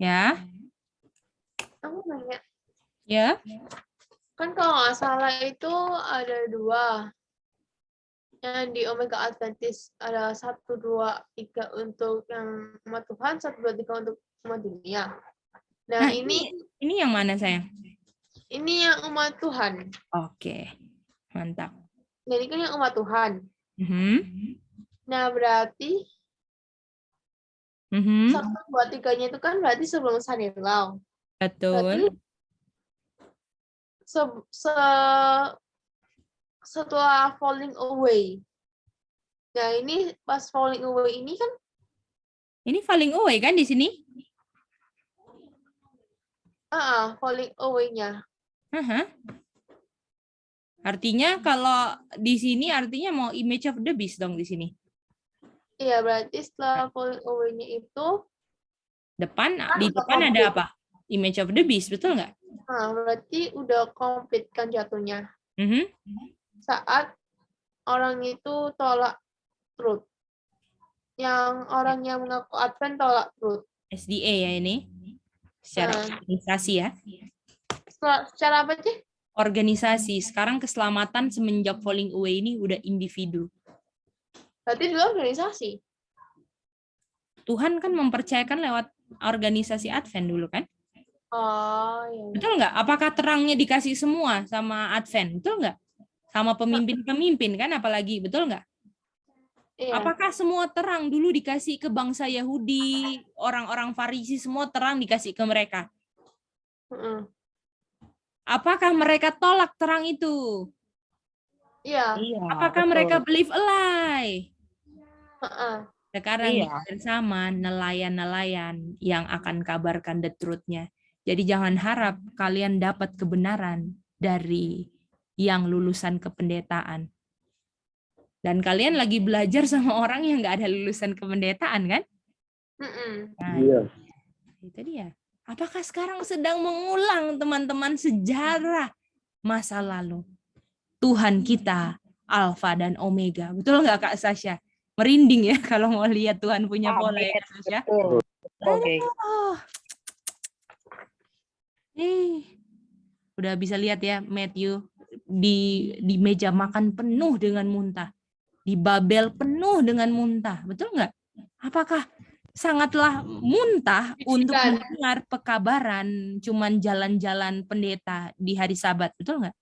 S1: Ya.
S2: Aku nanya.
S1: Ya.
S2: Kan kalau nggak salah itu ada 2. Yang di Omega Adventist ada 1, 2, 3 untuk yang umat Tuhan, 1, 2, 3 untuk umat dunia. Nah, ini
S1: yang mana sayang?
S2: Ini yang umat Tuhan.
S1: Oke, mantap.
S2: Jadi kan yang umat Tuhan. Nah, berarti 1, 2, 3-nya itu kan berarti sebelum Sanilau.
S1: Betul.
S2: Berarti setelah falling away. Nah, ini pas falling away ini kan?
S1: Ini falling away kan di sini?
S2: Falling away-nya.
S1: Artinya kalau di sini artinya mau image of the beast dong di sini.
S2: Iya, berarti setelah falling away-nya itu
S1: di depan ada apa? Image of the beast, betul nggak?
S2: Berarti udah komplit kan jatuhnya. Saat orang itu tolak truth. Yang orang yang mengaku Advent tolak truth.
S1: SDA ya ini? Secara organisasi ya?
S2: Secara apa sih?
S1: Organisasi. Sekarang keselamatan semenjak falling away ini udah individu.
S2: Berarti dulu organisasi?
S1: Tuhan kan mempercayakan lewat organisasi Advent dulu kan?
S2: Oh, iya.
S1: Betul nggak? Apakah terangnya dikasih semua sama Advent? Betul nggak? Sama pemimpin-pemimpin kan apalagi, betul nggak?
S2: Iya.
S1: Apakah semua terang dulu dikasih ke bangsa Yahudi, orang-orang Farisi semua terang dikasih ke mereka? Apakah mereka tolak terang itu?
S2: Iya.
S1: Apakah mereka believe a lie? Sekarang
S7: Iya.
S1: bersama nelayan-nelayan yang akan kabarkan the truth-nya. Jadi jangan harap kalian dapat kebenaran dari yang lulusan kependetaan. Dan kalian lagi belajar sama orang yang nggak ada lulusan kependetaan, kan? Nah,
S3: Iya.
S1: itu dia. Apakah sekarang sedang mengulang teman-teman sejarah masa lalu? Tuhan kita Alfa dan Omega. Betul nggak Kak Sasha? Merinding ya kalau mau lihat Tuhan punya pola ya Kak Sasha.
S7: Betul. Oke.
S1: Aduh. Udah bisa lihat ya Matthew di meja makan penuh dengan muntah. Di Babel penuh dengan muntah. Betul nggak? Apakah sangatlah muntah untuk mendengar pekabaran cuman jalan-jalan pendeta di hari Sabat, betul nggak?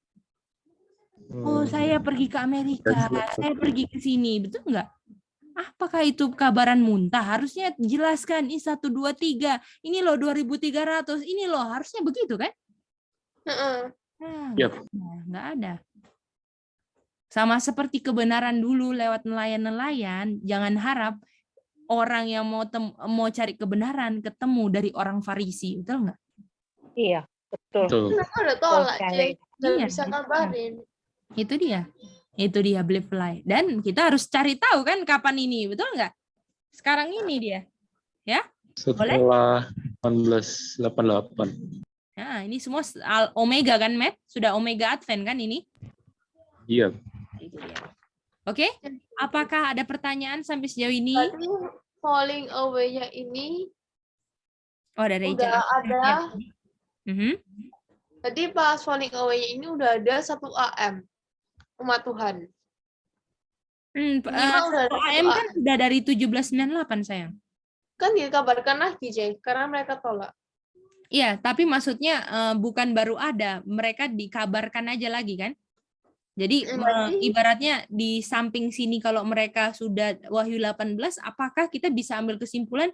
S1: Oh, saya pergi ke Amerika, saya pergi ke sini, betul nggak? Apakah itu kabaran muntah? Harusnya jelaskan ini 1, 2, 3. Ini loh 2.300. Ini loh harusnya begitu kan? Nah, nggak ada. Sama seperti kebenaran dulu lewat nelayan-nelayan, jangan harap orang yang mau cari kebenaran ketemu dari orang Farisi, betul nggak?
S7: Iya, betul.
S2: Kenapa ada tolak, Cek? Nggak
S1: Iya,
S2: bisa kabarin.
S1: Itu dia beli fly. Dan kita harus cari tahu kan kapan ini, betul nggak? Sekarang ini dia, ya?
S3: Setelah 1888.
S1: Nah, ini semua Omega kan, Matt? Sudah Omega Advent kan ini?
S3: Iya.
S1: Itu dia. Oke, apakah ada pertanyaan sampai sejauh ini?
S2: Berarti falling away-nya ini
S1: Oh, ada Rachel.
S2: udah ada.
S1: Mhm.
S2: Jadi pas falling away-nya ini udah ada 1 AM umat Tuhan. Minimal udah ada 1
S1: AM kan sudah dari 1798 sayang.
S2: Kan dikabarkan lagi, Jay, karena mereka tolak.
S1: Iya, tapi maksudnya bukan baru ada, mereka dikabarkan aja lagi kan? Jadi ibaratnya di samping sini kalau mereka sudah Wahyu 18, apakah kita bisa ambil kesimpulan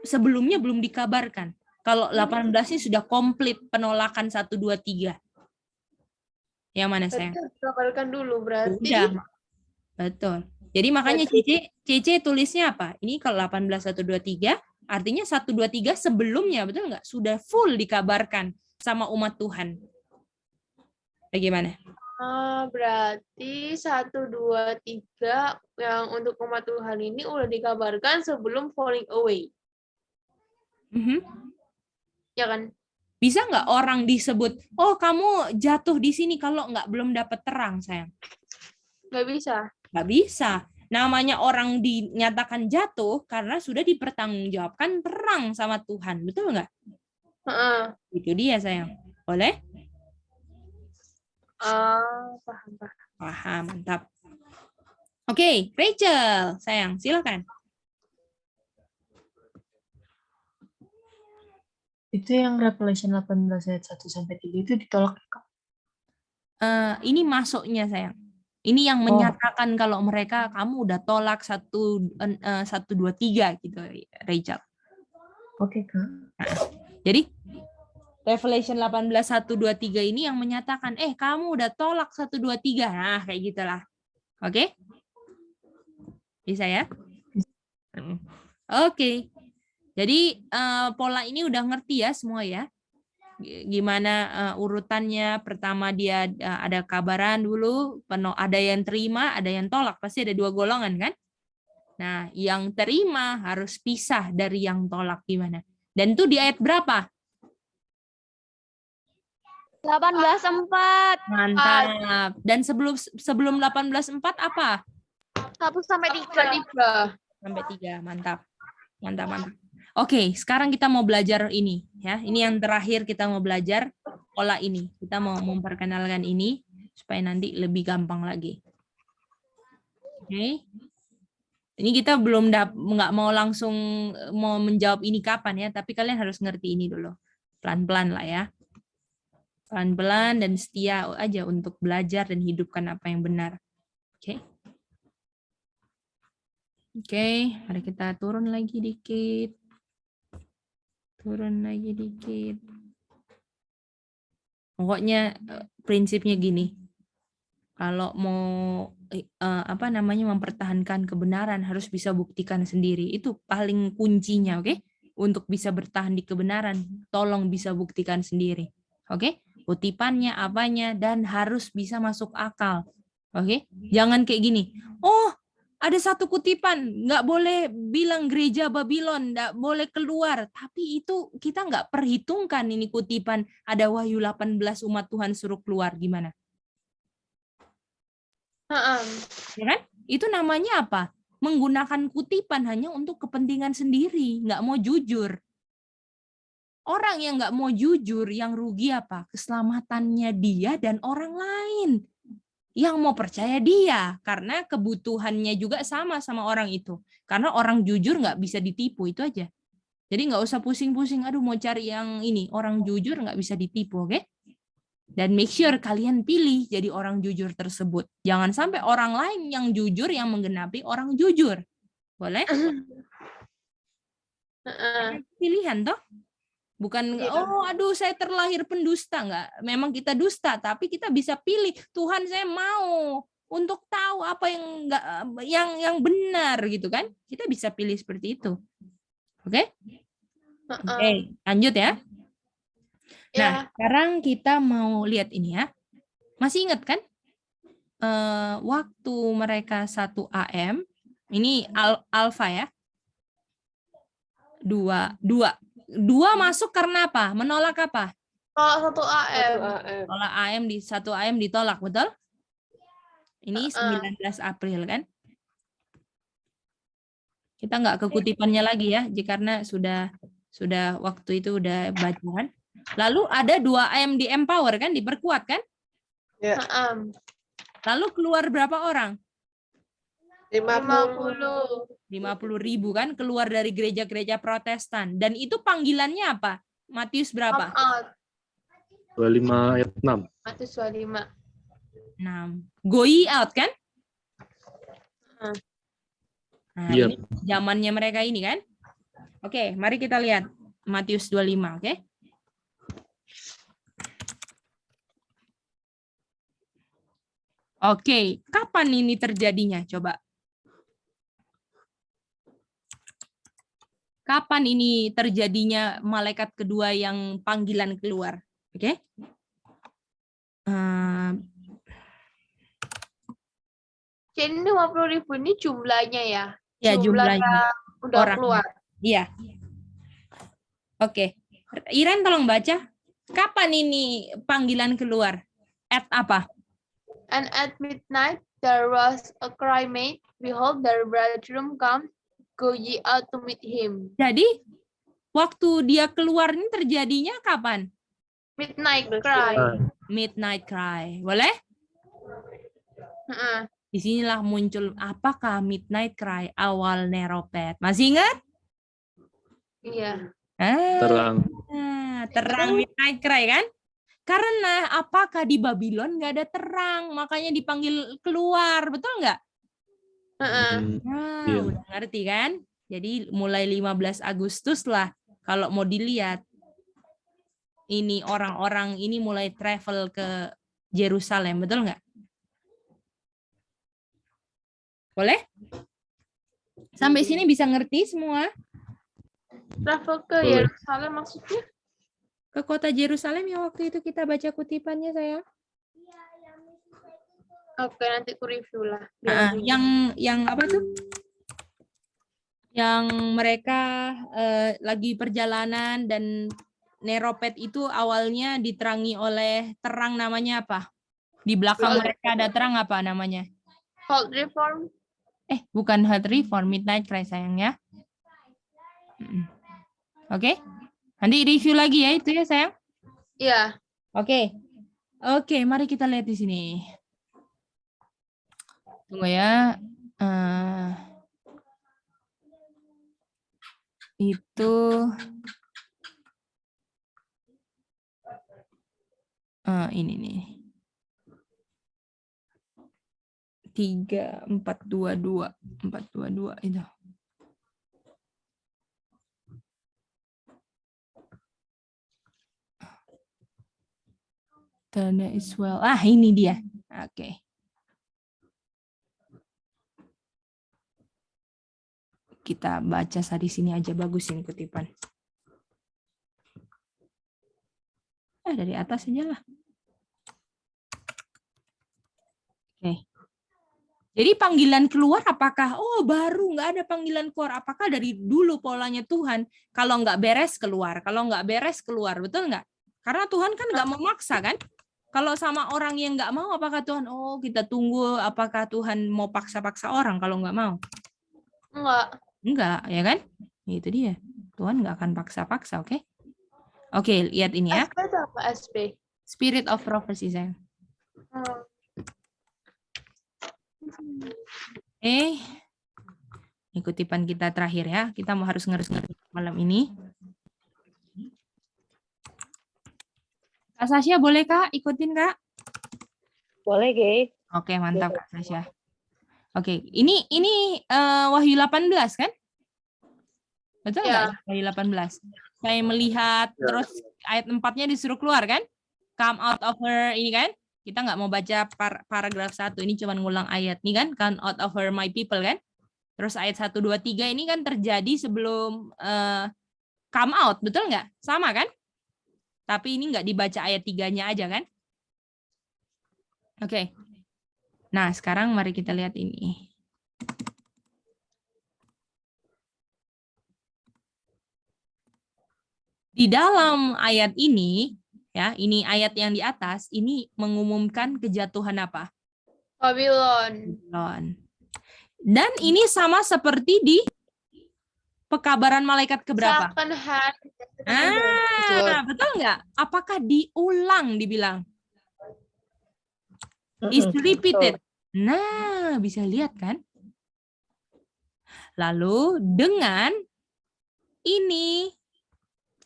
S1: sebelumnya belum dikabarkan? Kalau 18 ini sudah komplit penolakan 1, 2, 3. Yang mana sayang?
S2: Dikabarkan dulu berarti.
S1: Udah. Betul. Jadi makanya Cici tulisnya apa? Ini kalau 18, 1, 2, 3, artinya 1, 2, 3 sebelumnya, betul nggak? Sudah full dikabarkan sama umat Tuhan. Bagaimana?
S2: Berarti 1, 2, 3 yang untuk umat Tuhan ini udah dikabarkan sebelum falling away. Ya kan?
S1: Bisa nggak orang disebut, oh kamu jatuh di sini kalau nggak belum dapat terang, sayang?
S2: Nggak bisa.
S1: Nggak bisa. Namanya orang dinyatakan jatuh karena sudah dipertanggungjawabkan terang sama Tuhan. Betul nggak? Itu dia, sayang. Boleh?
S2: Paham.
S1: Paham, mantap. Oke, Rachel, sayang, silakan.
S6: Itu yang Revelation 18 ayat 1-3 itu ditolak, Kak?
S1: Ini masuknya, sayang. Ini yang menyatakan kalau mereka kamu udah tolak 1, 2, 3 gitu, Rachel.
S6: Oke, Kak.
S1: Jadi Revelation 18, 1, 2, 3 ini yang menyatakan, kamu udah tolak 1, 2, 3. Nah, kayak gitulah. Oke? Bisa ya? Oke. Jadi pola ini udah ngerti ya semua ya? Gimana urutannya? Pertama dia ada kabaran dulu, ada yang terima, ada yang tolak. Pasti ada 2 golongan kan? Nah, yang terima harus pisah dari yang tolak gimana? Dan itu di ayat berapa?
S5: 18:4.
S1: Mantap. Dan sebelum 18:4 apa?
S5: 1-3.
S1: Sampai 3. Mantap. Oke, sekarang kita mau belajar ini ya. Ini yang terakhir kita mau belajar pola ini. Kita mau memperkenalkan ini supaya nanti lebih gampang lagi. Oke. Ini kita belum nggak mau langsung mau menjawab ini kapan ya, tapi kalian harus ngerti ini dulu. Pelan-pelan lah ya. Pelan-pelan dan setia aja untuk belajar dan hidupkan apa yang benar. Oke. Oke, mari kita turun lagi dikit. Pokoknya prinsipnya gini. Kalau mau mempertahankan kebenaran harus bisa buktikan sendiri. Itu paling kuncinya, oke? Untuk bisa bertahan di kebenaran, tolong bisa buktikan sendiri. Oke? Kutipannya, apanya, dan harus bisa masuk akal. Oke? Jangan kayak gini. Oh, ada satu kutipan, nggak boleh bilang gereja Babylon, nggak boleh keluar. Tapi itu kita nggak perhitungkan ini kutipan. Ada Wahyu 18 umat Tuhan suruh keluar. Gimana? Ya kan? Itu namanya apa? Menggunakan kutipan hanya untuk kepentingan sendiri, nggak mau jujur. Orang yang nggak mau jujur, yang rugi apa? Keselamatannya dia dan orang lain. Yang mau percaya dia, karena kebutuhannya juga sama orang itu. Karena orang jujur nggak bisa ditipu, itu aja. Jadi nggak usah pusing-pusing, aduh mau cari yang ini. Orang jujur nggak bisa ditipu, oke? Dan make sure kalian pilih jadi orang jujur tersebut. Jangan sampai orang lain yang jujur yang menggenapi orang jujur. Boleh? Pilihan toh? Bukan, oh aduh saya terlahir pendusta. Enggak, memang kita dusta, tapi kita bisa pilih, Tuhan saya mau untuk tahu apa yang benar gitu kan. Kita bisa pilih seperti itu. Oke? Oke, lanjut ya. Nah, sekarang kita mau lihat ini ya. Masih ingat kan? Waktu mereka 1 AM, ini alfa ya. 2 masuk karena apa? Menolak apa?
S2: Tolak 1 AM.
S1: Tolak AM di 1 AM ditolak, betul? Ini 19 April kan? Kita nggak ke kutipannya lagi ya, karena sudah waktu itu udah baca kan. Lalu ada 2 AM di empower kan, diperkuat kan?
S2: Ya.
S1: Lalu keluar berapa orang?
S2: 50.
S1: 50.000 kan keluar dari gereja-gereja Protestan. Dan itu panggilannya apa? Matius berapa?
S3: 25 ayat 6.
S2: Matius 25.
S1: 6. Go ye out kan? Nah,
S3: Iya.
S1: ini zamannya mereka ini kan? Oke, mari kita lihat Matius 25, oke? Oke, kapan ini terjadinya? Coba. Kapan ini terjadinya malaikat kedua yang panggilan keluar? Oke?
S2: Jadi 50.000 ini jumlahnya ya?
S1: Ya, jumlahnya.
S2: Udah
S1: Orang.
S2: keluar.
S1: Iya. Oke. Iren tolong baca. Kapan ini panggilan keluar? At apa?
S2: And at midnight there was a cry made, behold, the bridegroom come, go ye out to meet him.
S1: Jadi, waktu dia keluar ini terjadinya kapan?
S2: Midnight cry.
S1: Midnight cry. Boleh? Disinilah muncul apakah midnight cry awal Neropet. Masih ingat?
S2: Iya.
S1: Terang midnight cry kan? Karena apakah di Babylon nggak ada terang, makanya dipanggil keluar, betul nggak?
S3: Iya.
S1: Udah ngerti kan? Jadi mulai 15 Agustus lah, kalau mau dilihat, ini orang-orang ini mulai travel ke Yerusalem, betul nggak? Boleh? Sampai sini bisa ngerti semua?
S2: Travel ke Yerusalem maksudnya?
S1: Ke kota Yerusalem yang waktu itu kita baca kutipannya, sayang.
S2: Oke, nanti ku review lah.
S1: Yang apa tuh? Yang mereka lagi perjalanan dan Neropet itu awalnya diterangi oleh terang, namanya apa? Di belakang mereka ada terang, apa namanya?
S2: Cold Reform.
S1: Bukan Heart Reform, Midnight Cry, sayang ya. Oke. Nanti review lagi ya itu ya, sayang?
S2: Iya.
S1: Oke, mari kita lihat di sini. Tunggu ya. Itu ini nih. 422 itu. Tanda is well. Ini dia. Oke. kita baca di sini aja, bagus ini kutipan. Dari atas aja lah. Oke. Jadi panggilan keluar apakah, baru nggak ada panggilan keluar, apakah dari dulu polanya Tuhan, kalau nggak beres keluar, kalau nggak beres keluar, betul nggak? Karena Tuhan kan nggak memaksa kan? Kalau sama orang yang nggak mau, apakah Tuhan, kita tunggu, apakah Tuhan mau paksa-paksa orang kalau nggak mau? Enggak, ya kan? Itu dia. Tuhan nggak akan paksa-paksa, oke? Oke, lihat ini ya.
S2: SP itu apa SP?
S1: Spirit of prophecy, sayang. Ini kutipan kita terakhir ya. Kita harus ngerti malam ini. Kak Sasha, boleh Kak ikutin Kak?
S7: Boleh, Gay.
S1: Oke, mantap Kak Sasha. Oke, ini Wahyu 18 kan? Betul nggak? Wahyu 18. Saya melihat terus ayat 4-nya disuruh keluar kan? Come out of her, ini kan? Kita nggak mau baca paragraf 1, ini cuma ngulang ayat nih kan? Come out of her my people kan? Terus ayat 1, 2, 3 ini kan terjadi sebelum come out, betul nggak? Sama kan? Tapi ini nggak dibaca ayat 3-nya aja kan? Oke. Nah, sekarang mari kita lihat ini. Di dalam ayat ini, ya, ini ayat yang di atas, ini mengumumkan kejatuhan apa?
S2: Babylon.
S1: Dan ini sama seperti di pekabaran malaikat keberapa?
S2: Second hand.
S1: Betul nggak? Apakah diulang dibilang? Is repeated. Nah, bisa lihat kan? Lalu dengan ini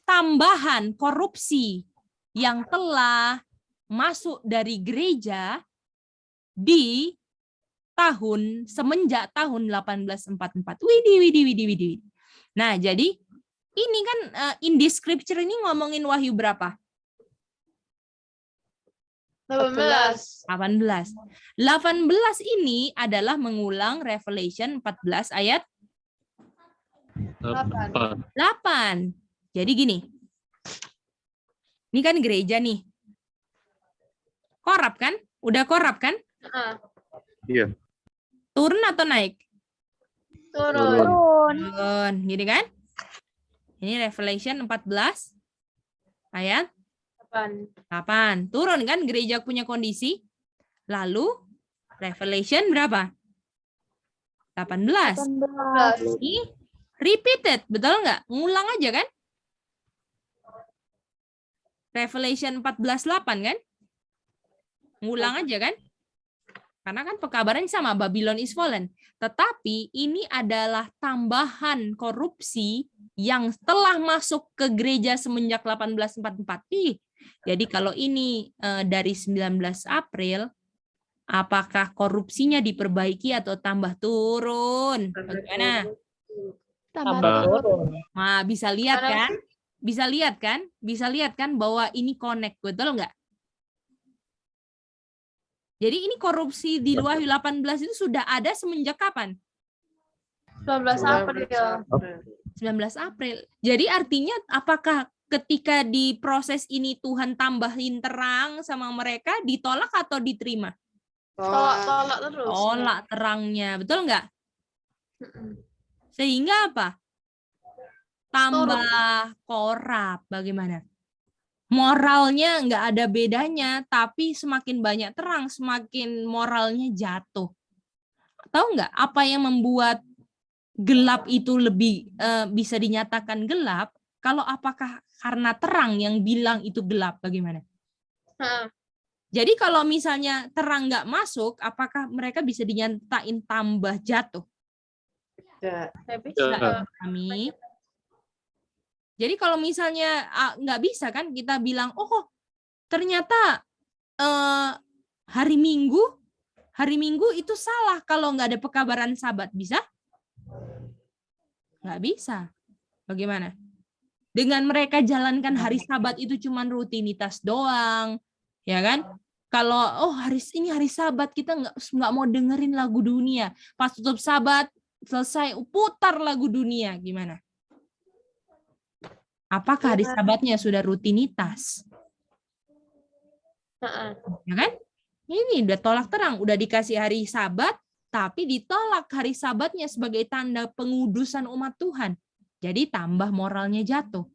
S1: tambahan korupsi yang telah masuk dari gereja di semenjak tahun 1844. Widih. Nah, jadi ini kan in the scripture ini ngomongin Wahyu berapa?
S2: 18.
S1: 18 ini adalah mengulang Revelation 14 ayat 8. Jadi gini. Ini kan gereja nih. Korup kan? Udah korup kan?
S3: Iya.
S1: Turun atau naik?
S2: Turun.
S1: Gini kan? Ini Revelation 14 ayat 8. Turun kan gereja punya kondisi. Lalu Revelation berapa? 18. Ini repeated, betul nggak? Ngulang aja kan? Revelation 14:8 kan? Ngulang aja kan? Karena kan pekabaran sama, Babylon is fallen. Tetapi ini adalah tambahan korupsi yang telah masuk ke gereja semenjak 1844. Jadi kalau ini dari 19 April, apakah korupsinya diperbaiki atau tambah turun? Bagaimana?
S7: Tambah turun.
S1: Nah, bisa lihat kan? Bisa lihat kan bahwa ini connect, betul nggak? Jadi ini korupsi di Wahyu 18 itu sudah ada semenjak kapan?
S2: 19 April.
S1: 19 April. Jadi artinya apakah ketika di proses ini Tuhan tambahin terang sama mereka, ditolak atau diterima?
S2: Tolak terus.
S1: Tolak terangnya, betul nggak? Sehingga apa? Tambah korup, bagaimana? Moralnya nggak ada bedanya, tapi semakin banyak terang, semakin moralnya jatuh. Tahu nggak apa yang membuat gelap itu lebih bisa dinyatakan gelap? Kalau apakah karena terang yang bilang itu gelap, bagaimana? Jadi kalau misalnya terang nggak masuk, apakah mereka bisa dinyatain tambah jatuh? Kami. Jadi kalau misalnya nggak bisa kan kita bilang, ternyata hari Minggu itu salah kalau nggak ada pekabaran Sabat, bisa? Nggak bisa. Bagaimana? Dengan mereka jalankan hari Sabat itu cuma rutinitas doang, ya kan? Kalau hari Sabat kita nggak mau dengerin lagu dunia, pas tutup Sabat selesai putar lagu dunia, gimana? Apakah hari Sabatnya sudah rutinitas? Ya kan? Ini udah tolak terang, udah dikasih hari Sabat, tapi ditolak hari Sabatnya sebagai tanda pengudusan umat Tuhan. Jadi tambah moralnya jatuh.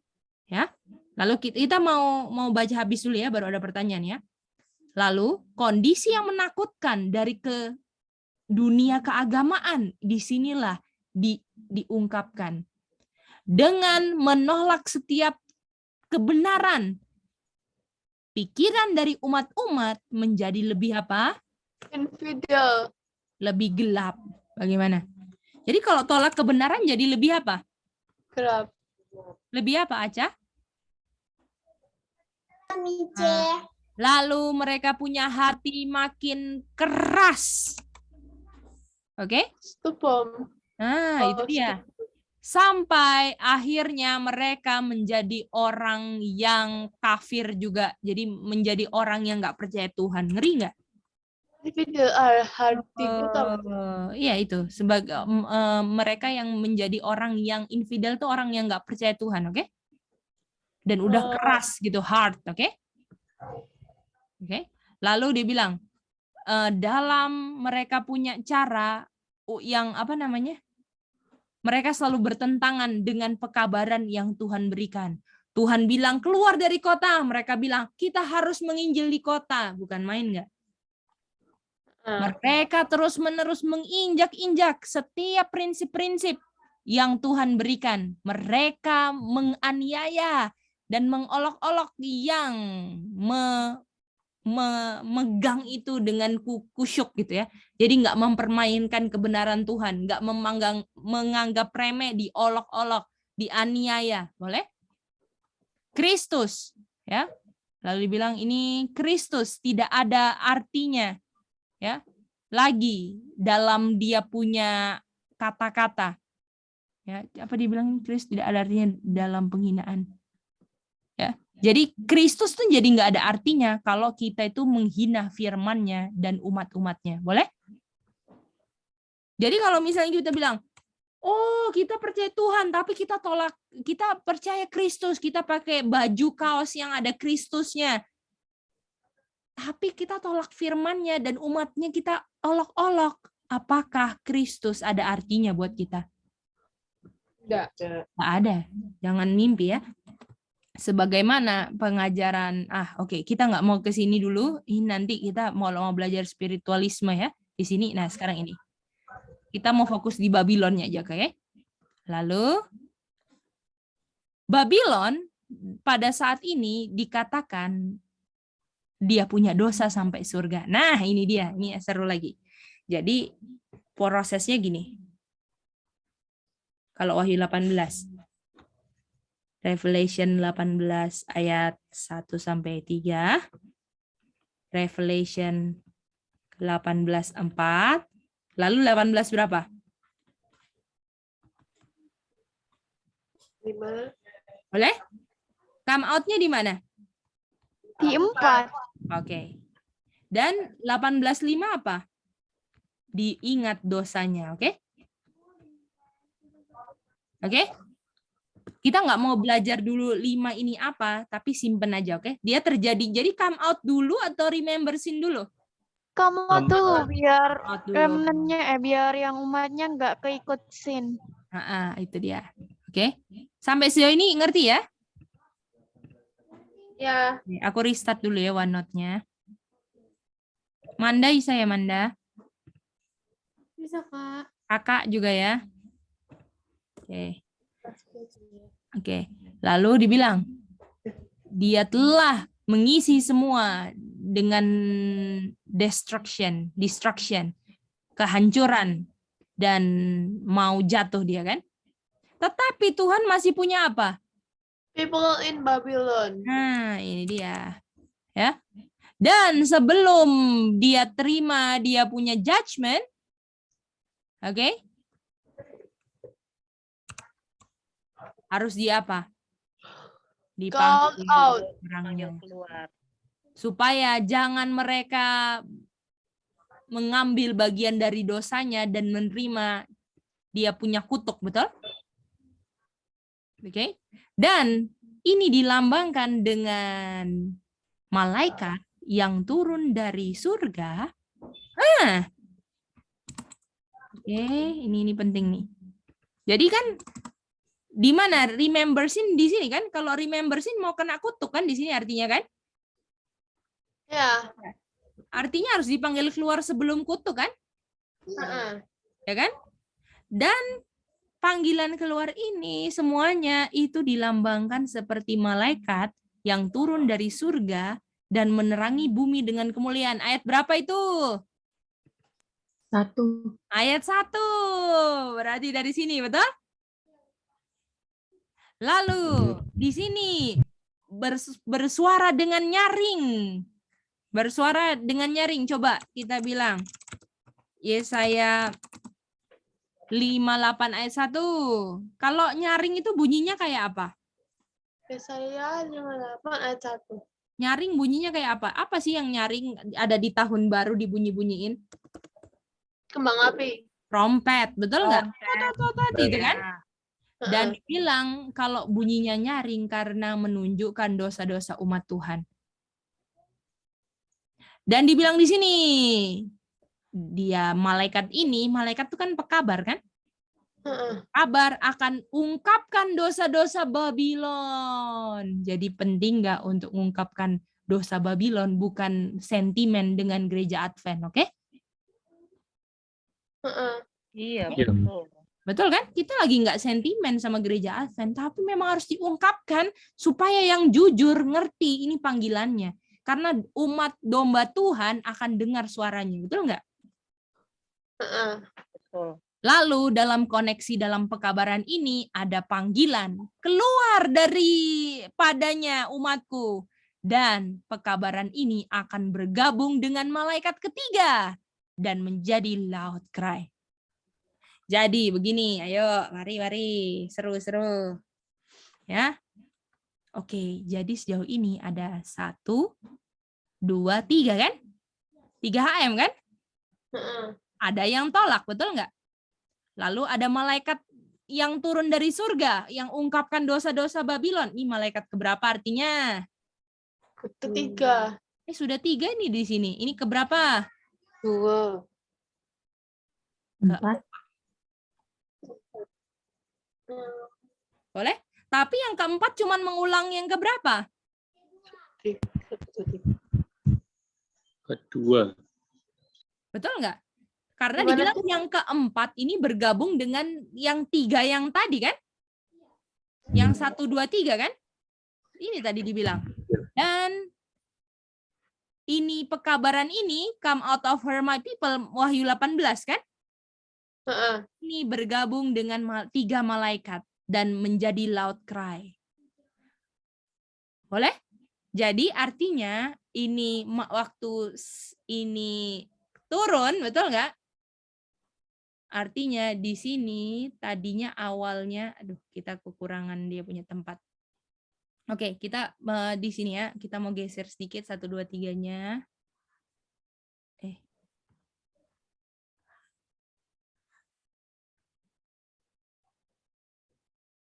S1: Ya. Lalu kita mau baca habis dulu ya, baru ada pertanyaan ya. Lalu kondisi yang menakutkan dari ke dunia keagamaan disinilah diungkapkan. Dengan menolak setiap kebenaran, pikiran dari umat-umat menjadi lebih apa?
S2: Infidel.
S1: Lebih gelap. Bagaimana? Jadi kalau tolak kebenaran jadi lebih apa?
S2: Gelap.
S1: Lebih apa, Aca? Lalu mereka punya hati makin keras. Oke?
S2: Stupom.
S1: Nah, itu dia. Sampai akhirnya mereka menjadi orang yang kafir juga. Jadi menjadi orang yang nggak percaya Tuhan. Ngeri nggak? Iya itu. Sebagai mereka yang menjadi orang yang infidel tuh orang yang nggak percaya Tuhan, oke? Dan udah keras gitu, hard, oke? Oke. Lalu dia bilang, dalam mereka punya cara yang apa namanya? Mereka selalu bertentangan dengan pekabaran yang Tuhan berikan. Tuhan bilang keluar dari kota, mereka bilang kita harus menginjil di kota, bukan main nggak? Mereka terus-menerus menginjak-injak setiap prinsip-prinsip yang Tuhan berikan. Mereka menganiaya dan mengolok-olok yang memegang itu dengan kusyuk gitu ya. Jadi nggak mempermainkan kebenaran Tuhan, nggak menganggap remeh, diolok-olok, dianiaya, boleh? Kristus, ya. Lalu dibilang ini Kristus tidak ada artinya, ya. Lagi dalam dia punya kata-kata, ya. Apa dibilang Kristus tidak ada artinya dalam penghinaan, ya. Jadi Kristus tuh jadi nggak ada artinya kalau kita itu menghina firman-Nya dan umat-umatnya. Boleh? Jadi kalau misalnya kita bilang, oh kita percaya Tuhan, tapi kita tolak, kita percaya Kristus, kita pakai baju kaos yang ada Kristusnya. Tapi kita tolak firman-Nya dan umatnya kita olok-olok. Apakah Kristus ada artinya buat kita?
S2: Nggak
S1: ada. Jangan mimpi ya. Sebagaimana pengajaran, oke, kita nggak mau ke sini dulu. Ini nanti kita mau belajar spiritualisme ya di sini. Nah sekarang ini kita mau fokus di Babylonnya aja, oke? Lalu Babylon pada saat ini dikatakan dia punya dosa sampai surga. Nah ini dia, ini seru lagi. Jadi prosesnya gini. Kalau Wahyu 18. Revelation 18 ayat 1-3. Revelation 18:4. Lalu 18 berapa?
S2: 5.
S1: Boleh? Come out-nya di mana?
S5: Di 4.
S1: Oke. Dan 18:5 apa? Diingat dosanya, oke? Oke? Kita nggak mau belajar dulu 5 ini apa, tapi simpen aja, oke? Dia terjadi, jadi come out dulu atau remember sin dulu?
S5: Come out dulu biar remnantnya, biar yang umatnya nggak keikut sin.
S1: Itu dia. Oke? Sampai sejauh ini ngerti ya?
S2: Ya.
S1: Aku restart dulu ya OneNote-nya. Manda bisa ya, Manda?
S2: Bisa, Kak.
S1: Kakak juga ya? Oke. Oke, lalu dibilang dia telah mengisi semua dengan destruction, kehancuran dan mau jatuh dia kan. Tetapi Tuhan masih punya apa?
S2: People in Babylon.
S1: Nah, ini dia. Ya. Dan sebelum dia terima dia punya judgment, oke? Harus dia apa? Dipanggil orangnya. Supaya jangan mereka mengambil bagian dari dosanya dan menerima dia punya kutuk, betul? Oke. Dan ini dilambangkan dengan malaikat yang turun dari surga. Oke, ini penting nih. Jadi kan di mana remember sin di sini kan? Kalau remember sin mau kena kutuk kan di sini artinya kan?
S2: Ya.
S1: Artinya harus dipanggil keluar sebelum kutuk kan? Ya kan? Dan panggilan keluar ini semuanya itu dilambangkan seperti malaikat yang turun dari surga dan menerangi bumi dengan kemuliaan. Ayat berapa itu?
S6: 1.
S1: Ayat 1. Berarti dari sini, betul? Lalu di sini bersuara dengan nyaring. Bersuara dengan nyaring. Coba kita bilang. Yesaya 58 ayat 1. Kalau nyaring itu bunyinya kayak apa?
S2: Yesaya 58 ayat 1.
S1: Nyaring bunyinya kayak apa? Apa sih yang nyaring ada di tahun baru dibunyi-bunyiin?
S2: Kembang api.
S1: Trompet, betul nggak? Itu kan?
S2: Ya.
S1: Dan dibilang kalau bunyinya nyaring karena menunjukkan dosa-dosa umat Tuhan. Dan dibilang di sini, dia malaikat ini, malaikat itu kan pekabar kan? Kabar akan ungkapkan dosa-dosa Babylon. Jadi penting nggak untuk mengungkapkan dosa Babylon, bukan sentimen dengan gereja Advent, oke?
S7: Iya,
S3: Iya.
S7: betul.
S1: Betul kan? Kita lagi nggak sentimen sama gereja Advent, tapi memang harus diungkapkan supaya yang jujur ngerti ini panggilannya. Karena umat domba Tuhan akan dengar suaranya, betul nggak?
S7: Betul.
S1: Lalu dalam koneksi dalam pekabaran ini ada panggilan keluar dari padanya umatku. Dan pekabaran ini akan bergabung dengan malaikat ketiga dan menjadi loud cry. Jadi begini, ayo mari seru-seru. Ya. Oke, jadi sejauh ini ada 1, 2, 3 kan? 3 HM kan? Ada yang tolak, betul nggak? Lalu ada malaikat yang turun dari surga, yang ungkapkan dosa-dosa Babylon. Ini malaikat keberapa artinya?
S2: Ketiga.
S1: Sudah 3 nih di sini. Ini keberapa?
S2: 2.
S6: 4.
S1: Boleh? Tapi yang keempat cuman mengulang yang keberapa?
S3: Kedua.
S1: Betul nggak? Karena
S2: Gimana
S1: dibilang
S2: tuh?
S1: yang keempat ini bergabung dengan yang 3 yang tadi kan? Yang 1, 2, 3 kan? Ini tadi dibilang. Dan ini pekabaran ini, come out of her my people, Wahyu 18 kan? Ini bergabung dengan 3 malaikat dan menjadi loud cry. Boleh? Jadi artinya ini waktu ini turun, betul nggak? Artinya di sini tadinya awalnya, aduh kita kekurangan dia punya tempat. Oke, kita di sini ya, kita mau geser sedikit 1, 2, 3-nya.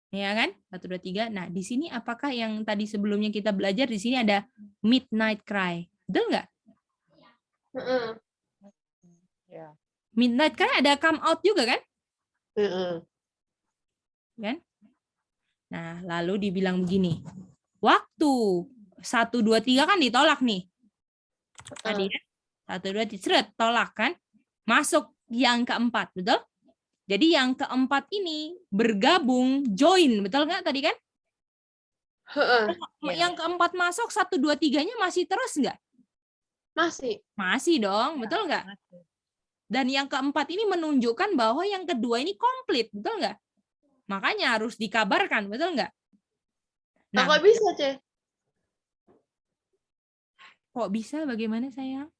S1: Ya kan? 1, 2, 3. Nah, di sini apakah yang tadi sebelumnya kita belajar di sini ada midnight cry. Betul nggak?
S7: Ya.
S1: Midnight cry ada come out juga kan? Kan? Nah, lalu dibilang begini. Waktu 1, 2, 3 kan ditolak nih. Tadi kan? 1, 2, 3 seret, tolak kan? Masuk yang keempat, betul? Jadi yang keempat ini bergabung, join, betul nggak tadi kan? Yang keempat masuk, 1, 2, 3-nya masih terus nggak?
S2: Masih.
S1: Masih dong, betul nggak? Dan yang keempat ini menunjukkan bahwa yang kedua ini komplit, betul nggak? Makanya harus dikabarkan, betul nggak?
S2: Nah, kok bisa, Ce?
S1: Kok bisa? Bagaimana sayang?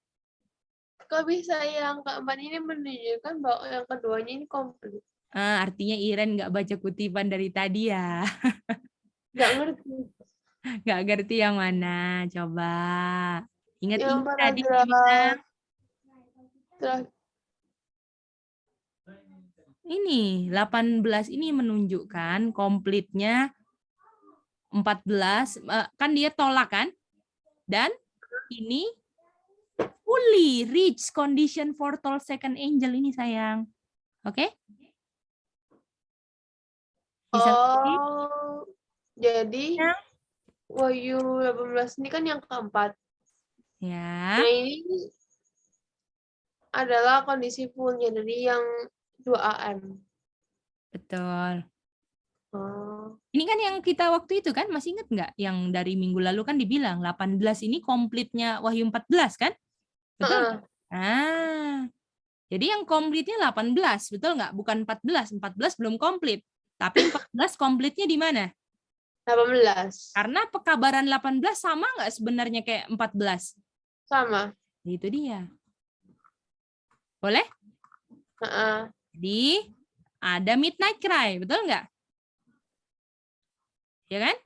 S2: Kok bisa yang keempat ini menunjukkan bahwa yang keduanya ini komplit?
S1: Artinya Iren nggak baca kutipan dari tadi ya?
S2: Nggak ngerti.
S1: Nggak ngerti yang mana? Coba. Ingat
S2: Yang
S1: tadi
S2: paragraf
S1: Ini 18 ini menunjukkan komplitnya 14, kan dia tolak kan? Dan ini fully reach condition for tall second angel ini sayang. Oke? Bisa ngerti?
S2: Oh, jadi
S1: Ya.
S2: Wahyu 18 ini kan yang keempat.
S1: Ya.
S2: Nah, ini adalah kondisi fullnya, jadi yang 2 AM.
S1: Betul.
S2: Oh.
S1: Ini kan yang kita waktu itu kan, masih ingat nggak? Yang dari minggu lalu kan dibilang 18 ini komplitnya Wahyu 14 kan? Betul? Jadi yang komplitnya 18, betul nggak? Bukan 14. 14 belum komplit. Tapi 14 komplitnya di mana?
S2: 18.
S1: Karena pekabaran 18 sama nggak sebenarnya kayak 14?
S2: Sama.
S1: Itu dia. Boleh? Jadi ada midnight cry, betul nggak? Ya kan?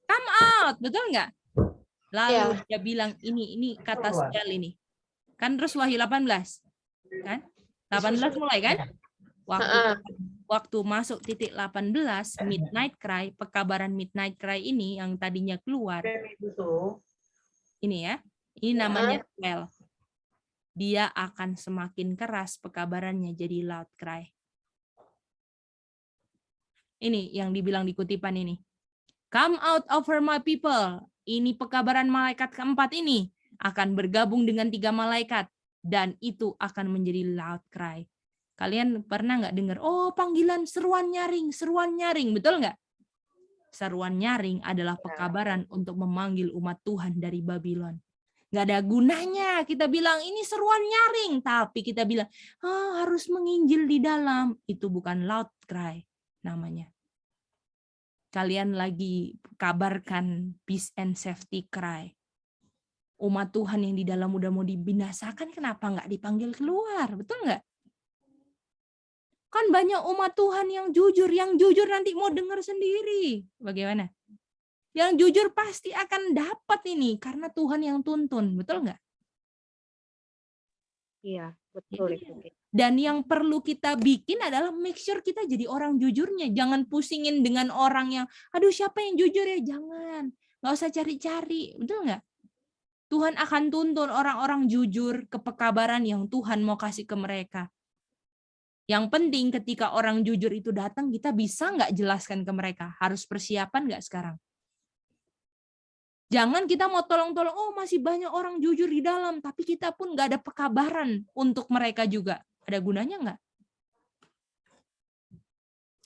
S1: Come out, betul nggak? Lalu dia bilang ini kata spell ini. Kan terus Wahyu 18. Kan? 18 mulai kan? Waktu masuk titik 18, midnight cry, pekabaran midnight cry ini yang tadinya keluar. Ini ya. Ini namanya spell. Dia akan semakin keras pekabarannya jadi loud cry. Ini yang dibilang di kutipan ini. Come out over my people. Ini pekabaran malaikat keempat ini akan bergabung dengan 3 malaikat. Dan itu akan menjadi loud cry. Kalian pernah nggak dengar, oh panggilan seruan nyaring, betul nggak? Seruan nyaring adalah pekabaran untuk memanggil umat Tuhan dari Babylon. Nggak ada gunanya kita bilang ini seruan nyaring, tapi kita bilang harus menginjil di dalam. Itu bukan loud cry namanya. Kalian lagi kabarkan peace and safety cry. Umat Tuhan yang di dalam udah mau dibinasakan, kenapa nggak dipanggil keluar? Betul nggak? Kan banyak umat Tuhan yang jujur nanti mau dengar sendiri. Bagaimana? Yang jujur pasti akan dapat ini, karena Tuhan yang tuntun. Betul nggak?
S7: Iya, betul itu.
S1: Dan yang perlu kita bikin adalah make sure kita jadi orang jujurnya. Jangan pusingin dengan orang yang, aduh siapa yang jujur ya? Jangan. Nggak usah cari-cari. Betul nggak? Tuhan akan tuntun orang-orang jujur ke pekabaran yang Tuhan mau kasih ke mereka. Yang penting ketika orang jujur itu datang, kita bisa nggak jelaskan ke mereka? Harus persiapan nggak sekarang? Jangan kita mau tolong-tolong, oh masih banyak orang jujur di dalam, tapi kita pun nggak ada pekabaran untuk mereka juga. Ada gunanya nggak?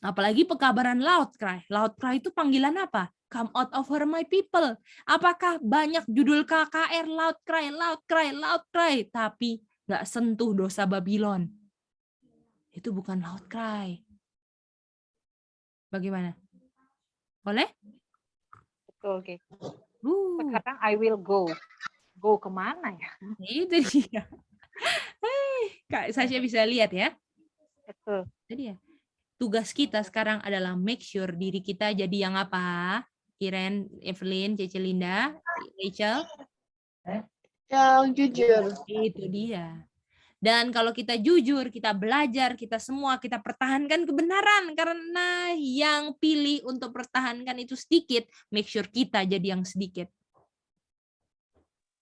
S1: Apalagi pekabaran loud cry. Loud cry itu panggilan apa? Come out over my people. Apakah banyak judul KKR loud cry, loud cry, loud cry, tapi nggak sentuh dosa Babylon? Itu bukan loud cry. Bagaimana? Boleh?
S7: Betul, oke. Sekarang I will go. Go kemana ya?
S1: Itu dia. Kak Sasha bisa lihat ya.
S7: Betul.
S1: Jadi ya, tugas kita sekarang adalah make sure diri kita jadi yang apa? Iren, Evelyn, Cece Linda, Rachel?
S2: Yang jujur.
S1: Itu dia. Dan kalau kita jujur, kita belajar, kita semua, kita pertahankan kebenaran. Karena yang pilih untuk pertahankan itu sedikit, make sure kita jadi yang sedikit.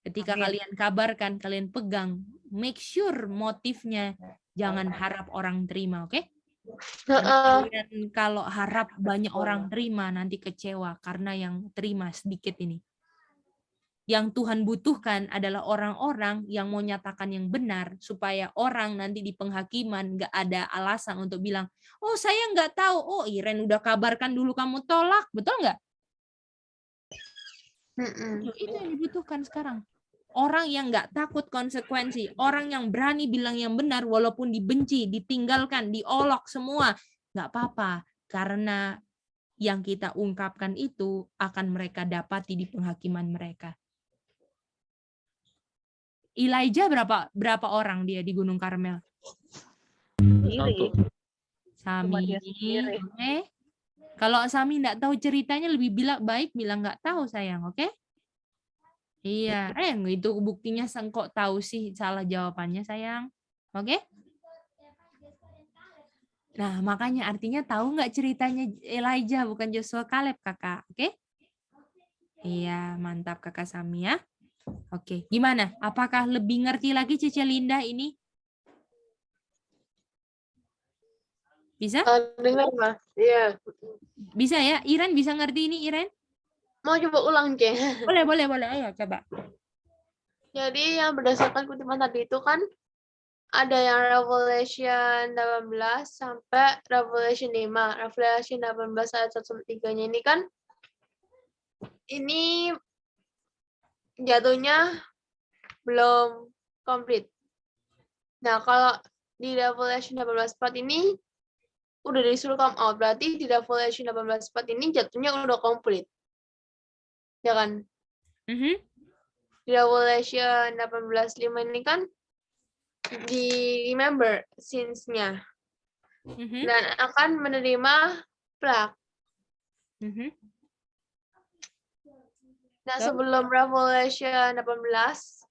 S1: Ketika kalian kabarkan, kalian pegang, make sure motifnya jangan harap orang terima, oke? Kalian kalau harap banyak orang terima, nanti kecewa karena yang terima sedikit ini. Yang Tuhan butuhkan adalah orang-orang yang mau nyatakan yang benar, supaya orang nanti di penghakiman nggak ada alasan untuk bilang, oh saya nggak tahu, oh Iren udah kabarkan dulu kamu tolak, betul nggak? Itu yang dibutuhkan sekarang. Orang yang nggak takut konsekuensi, orang yang berani bilang yang benar walaupun dibenci, ditinggalkan, diolok semua, nggak apa-apa, karena yang kita ungkapkan itu akan mereka dapati di penghakiman mereka. Elijah berapa orang dia di Gunung Karmel? Sami. Kalau Sami nggak tahu ceritanya lebih baik bilang nggak tahu sayang, oke? Iya, itu buktinya kok tahu sih salah jawabannya sayang, oke? Nah, makanya artinya tahu nggak ceritanya Elijah bukan Joshua Caleb, Kakak? Oke? Iya, mantap Kakak Sami ya. Oke, gimana? Apakah lebih ngerti lagi Cece Linda ini? Bisa?
S2: Dengar, Mas. Iya.
S1: Bisa ya? Iren bisa ngerti ini, Iren?
S2: Mau coba ulang, Ke?
S1: Boleh. Ayo, coba.
S2: Jadi yang berdasarkan kutipan tadi itu kan ada yang Revelation 18 sampai Revelation 5. Revelation 18 ayat 1-3-nya ini kan ini jatuhnya belum komplit. Nah, kalau di Revelation 18 part ini udah disuruh come out, berarti di Revelation 18 part ini jatuhnya udah komplit. Ya kan? Di Revelation 18:5 ini kan di remember sins-nya. Dan akan menerima plague. Nah, sebelum Revelation 18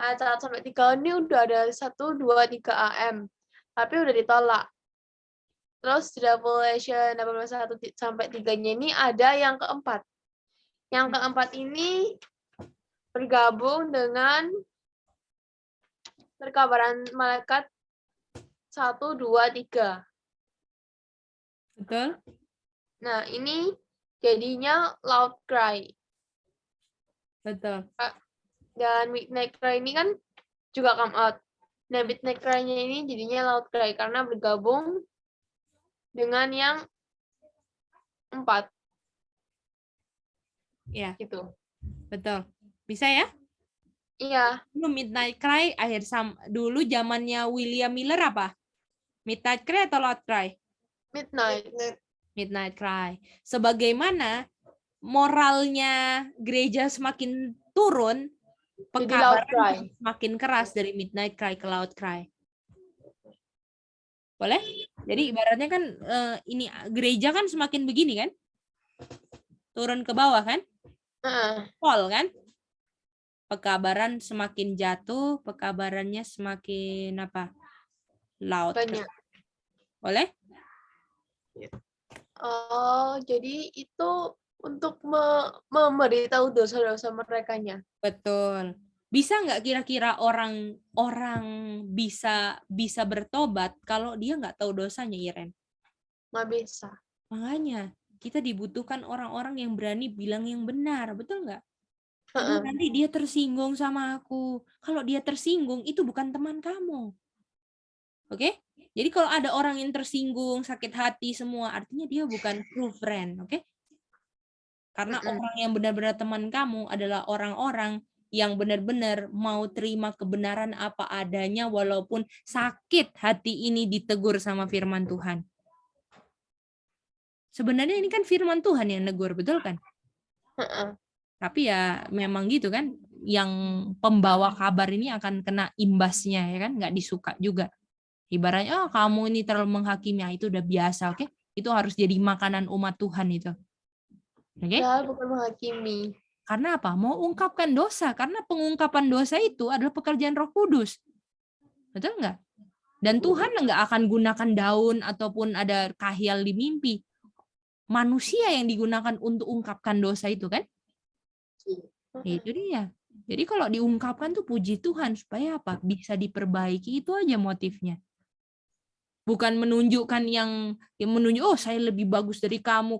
S2: ayat 1-3 ini udah ada 1, 2, 3 AM. Tapi udah ditolak. Terus di Revelation 18 1-3-nya ini ada yang keempat. Yang keempat ini bergabung dengan perkabaran malaikat 1, 2, 3.
S1: Betul?
S2: Nah, ini jadinya loud cry.
S1: Betul.
S2: Dan midnight cry ini kan juga come out. Nah, midnight cry-nya ini jadinya loud cry karena bergabung dengan yang 4.
S1: Iya.
S2: Gitu.
S1: Betul. Bisa ya?
S2: Iya.
S1: Dulu Midnight Cry dulu zamannya William Miller apa? Midnight Cry atau Loud Cry? Midnight Cry. Sebagaimana moralnya gereja semakin turun, pekabaran semakin keras dari Midnight Cry ke Loud Cry. Boleh? Jadi ibaratnya kan ini gereja kan semakin begini kan? Turun ke bawah kan? Fall kan? Pekabaran semakin jatuh, pekabarannya semakin apa? Loud.
S2: Banyak.
S1: Boleh?
S2: Oh, jadi itu untuk memberitahu dosa-dosa merekanya.
S1: Betul. Bisa nggak kira-kira orang bisa bertobat kalau dia nggak tahu dosanya, Iren?
S2: Nggak bisa.
S1: Makanya kita dibutuhkan orang-orang yang berani bilang yang benar, betul nggak? Nanti dia tersinggung sama aku. Kalau dia tersinggung, itu bukan teman kamu. Oke? Jadi kalau ada orang yang tersinggung, sakit hati semua, artinya dia bukan true friend. Oke? Karena orang yang benar-benar teman kamu adalah orang-orang yang benar-benar mau terima kebenaran apa adanya walaupun sakit hati ini ditegur sama firman Tuhan. Sebenarnya ini kan firman Tuhan yang negur, betul kan? Tapi ya memang gitu kan, yang pembawa kabar ini akan kena imbasnya ya kan, nggak disuka juga. Ibaratnya, kamu ini terlalu menghakimi, itu udah biasa, oke? Itu harus jadi makanan umat Tuhan itu. Oke?
S2: Ya, bukan menghakimi.
S1: Karena apa? Mau ungkapkan dosa, karena pengungkapan dosa itu adalah pekerjaan Roh Kudus. Betul nggak? Dan Tuhan nggak akan gunakan daun ataupun ada kahyal di mimpi. Manusia yang digunakan untuk ungkapkan dosa itu kan? Itu dia. Jadi kalau diungkapkan tuh puji Tuhan supaya apa? Bisa diperbaiki, itu aja motifnya. Bukan menunjukkan yang menunjuk, oh saya lebih bagus dari kamu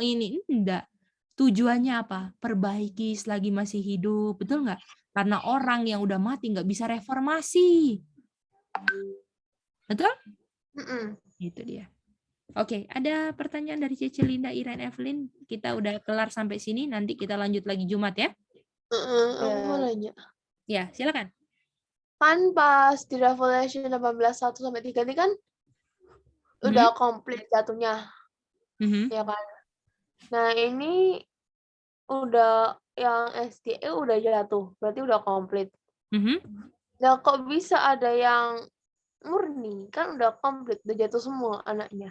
S1: ini. Enggak. Tujuannya apa? Perbaiki selagi masih hidup, betul nggak? Karena orang yang udah mati nggak bisa reformasi. Betul? Itu dia. Oke, ada pertanyaan dari Cece Linda, Iren, Evelyn. Kita udah kelar sampai sini, nanti kita lanjut lagi Jumat ya.
S2: Aku mau nanya.
S1: Ya, silakan.
S2: Kan pas di Revelation 18:1-3 ini kan udah komplit jatuhnya. Ya kan? Nah, ini udah yang SDE udah jatuh, berarti udah komplit. Nah, kok bisa ada yang murni? Kan udah komplit, udah jatuh semua anaknya.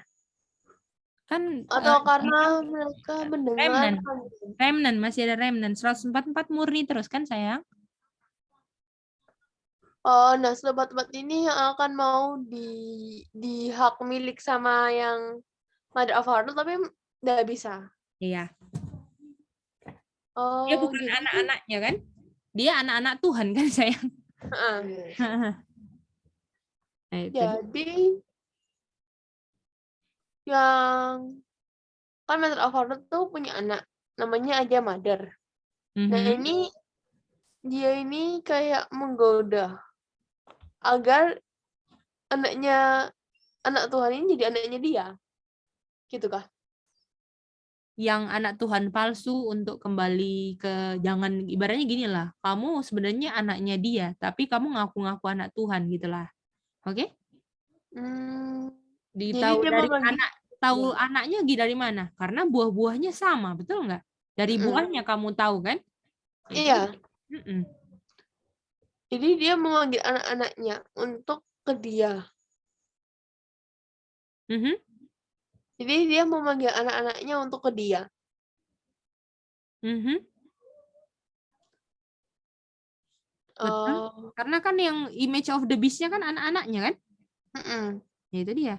S1: Kan
S2: atau karena mereka mendengar
S1: remnant masih ada remnant 144 murni terus kan sayang?
S2: Nah tempat-tempat ini yang akan mau di hak milik sama yang Mother of Harlot, tapi nggak bisa.
S1: Iya. Dia
S2: Oh,
S1: bukan
S2: jadi
S1: anak-anaknya kan? Dia anak-anak Tuhan kan sayang. Nah, itu dia.
S2: jadi yang kan Mother of Harlot tuh punya anak, namanya aja Mother. Nah
S1: Mhm.
S2: ini dia ini kayak menggoda agar anak Tuhan ini jadi anaknya dia, gitu kah?
S1: Yang anak Tuhan palsu untuk kembali ke, jangan ibaratnya gini lah, kamu sebenarnya anaknya dia, tapi kamu ngaku-ngaku anak Tuhan gitulah. Oke?
S2: Jadi
S1: Ditahu
S2: dia
S1: dari
S2: membagi.
S1: anak, tahu anaknya dari mana? Karena buah-buahnya sama, betul nggak? Dari buahnya kamu tahu kan? Itu.
S2: Iya.
S1: Mm-mm.
S2: Jadi dia memanggil anak-anaknya untuk ke dia.
S1: Mhm.
S2: Jadi dia memanggil anak-anaknya untuk ke dia.
S1: Mhm. Betul.
S2: Oh.
S1: Karena kan yang image of the beast-nya kan anak-anaknya kan? Ya itu dia.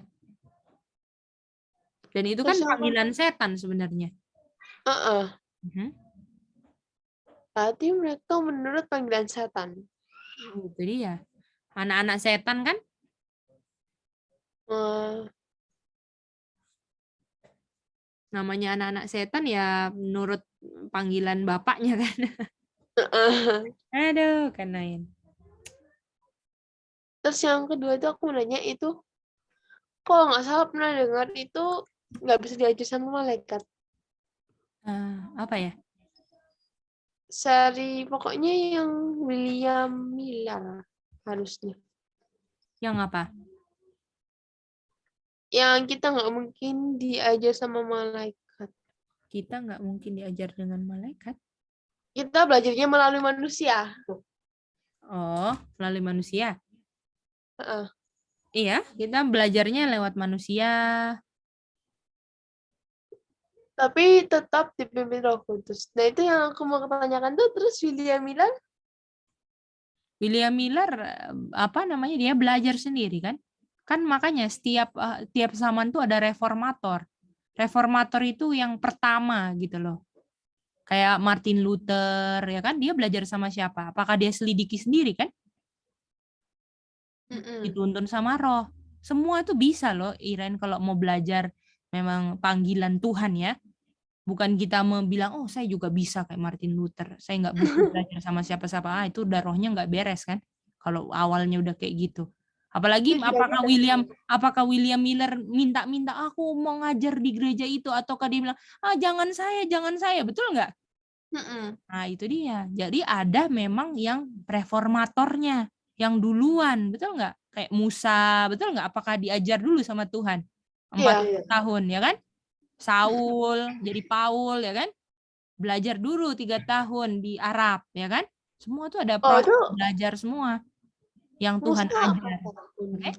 S1: Dan itu kan
S2: Terus yang
S1: panggilan setan sebenarnya. Mhm.
S2: Berarti mereka menurut panggilan setan.
S1: Itu dia. Anak-anak setan kan? Namanya anak-anak setan ya menurut panggilan bapaknya kan. Aduh, kanain.
S2: Terus yang kedua itu aku mau nanya itu, kalau nggak salah pernah dengar itu nggak bisa diajar sama malaikat.
S1: Apa ya?
S2: Seri pokoknya yang William Miller harusnya.
S1: Yang apa?
S2: Yang kita nggak mungkin diajar sama malaikat.
S1: Kita nggak mungkin diajar dengan malaikat.
S2: Kita belajarnya melalui manusia.
S1: Oh, melalui manusia.
S2: Heeh.
S1: Iya, kita belajarnya lewat manusia.
S2: Tapi tetap dipimpin Roh Kudus. Nah itu yang aku mau tanyakan tuh, terus William Miller?
S1: William Miller, apa namanya, dia belajar sendiri kan? Kan makanya tiap zaman tuh ada reformator. Reformator itu yang pertama gitu loh. Kayak Martin Luther ya kan, dia belajar sama siapa? Apakah dia selidiki sendiri kan? Dituntun sama Roh. Semua itu bisa loh, Iren, kalau mau belajar memang panggilan Tuhan ya. Bukan kita mau bilang, oh saya juga bisa kayak Martin Luther, saya nggak butuh belajar sama siapa-siapa, itu udah rohnya nggak beres kan, kalau awalnya udah kayak gitu. Apalagi apakah William Miller minta-minta aku mau ngajar di gereja itu, ataukah dia bilang, jangan saya, betul nggak? Nah itu dia, jadi ada memang yang reformatornya, yang duluan, betul nggak? Kayak Musa, betul nggak? Apakah diajar dulu sama Tuhan 40 tahun ya kan? Saul jadi Paul ya kan, belajar dulu 3 tahun di Arab ya kan, semua tuh ada proses belajar semua yang Tuhan ajar. Oke?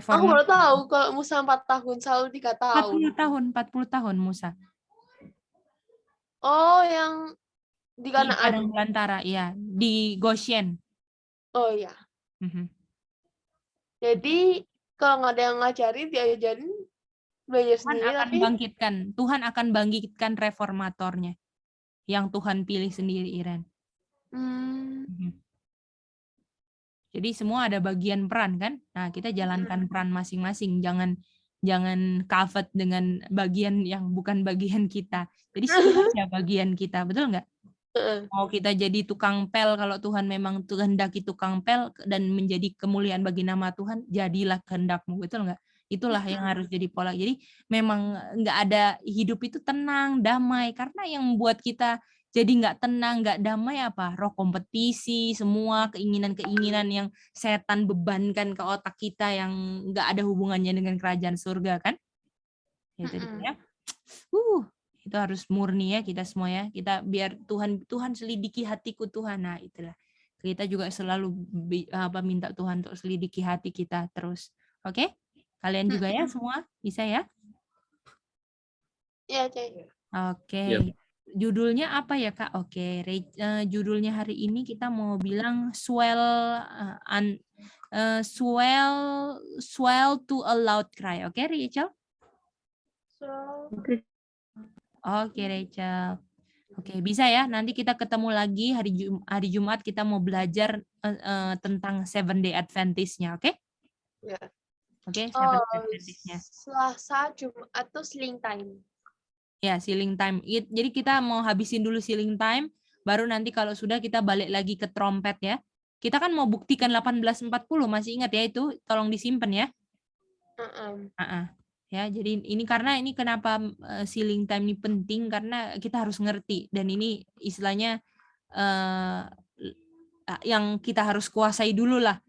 S2: Aku baru
S1: Reformasi
S2: tahu kalau Musa 4 tahun, Saul 3 tahun.
S1: 40 tahun Musa
S2: Oh, yang di
S1: di
S2: Kanaan.
S1: padang belantara ya, di Goshen.
S2: Oh iya. Jadi kalau nggak ada yang ngajarin, diajarin belajar sendiri.
S1: Tuhan akan bangkitkan reformatornya yang Tuhan pilih sendiri, Iren. Jadi semua ada bagian peran kan. Nah, kita jalankan peran masing-masing. Jangan covet dengan bagian yang bukan bagian kita. Jadi semua aja bagian kita, betul nggak? Mau kita jadi tukang pel, kalau Tuhan memang kehendaki tukang pel dan menjadi kemuliaan bagi nama Tuhan, jadilah kehendakmu, betul nggak? Itulah yang harus jadi pola. Jadi memang nggak ada, hidup itu tenang, damai. Karena yang membuat kita jadi nggak tenang, nggak damai apa? Roh kompetisi, semua keinginan-keinginan yang setan bebankan ke otak kita yang nggak ada hubungannya dengan kerajaan surga kan? Itu dia. Itu harus murni ya kita semua ya. Kita biar Tuhan selidiki hatiku Tuhan. Nah, itulah. Kita juga selalu minta Tuhan untuk selidiki hati kita terus. Oke? Kalian juga ya semua bisa ya?
S2: Iya, Cek.
S1: Oke. judulnya apa ya Kak? Oke, judulnya hari ini kita mau bilang swell to a loud cry. Oke, Rachel? Oke, Rachel. Oke, bisa ya. Nanti kita ketemu lagi hari Jumat kita mau belajar tentang Seven Day Adventist-nya, oke?
S2: Ya.
S1: Oke, Seven Day Adventist-nya.
S2: Selasa, Jumat tuh sealing time.
S1: Ya, sealing time. Jadi kita mau habisin dulu sealing time, baru nanti kalau sudah kita balik lagi ke trompet ya. Kita kan mau buktikan 1840, masih ingat ya itu? Tolong disimpan ya. Ya, jadi ini karena ini kenapa sealing time ini penting karena kita harus ngerti dan ini istilahnya yang kita harus kuasai dulu lah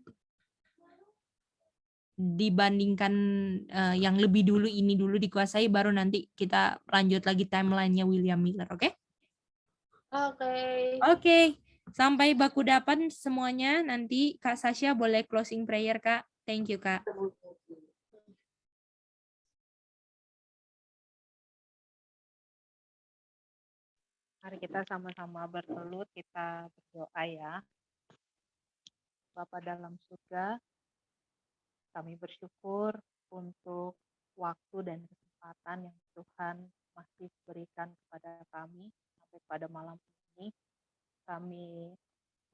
S1: dibandingkan yang lebih dulu ini dulu dikuasai baru nanti kita lanjut lagi timelinenya William Miller, oke? Oke. Sampai baku dapan semuanya. Nanti Kak Sasha boleh closing prayer, Kak. Thank you, Kak.
S7: Mari kita sama-sama bertelut, kita berdoa ya. Bapa dalam surga, kami bersyukur untuk waktu dan kesempatan yang Tuhan masih berikan kepada kami sampai pada malam ini. Kami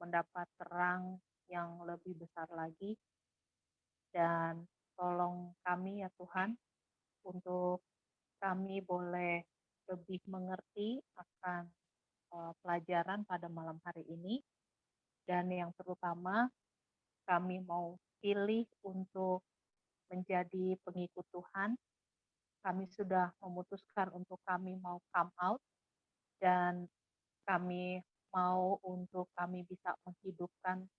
S7: mendapat terang yang lebih besar lagi dan tolong kami ya Tuhan untuk kami boleh lebih mengerti akan pelajaran pada malam hari ini dan yang terutama kami mau pilih untuk menjadi pengikut Tuhan. Kami sudah memutuskan untuk kami mau come out dan kami mau untuk kami bisa menghidupkan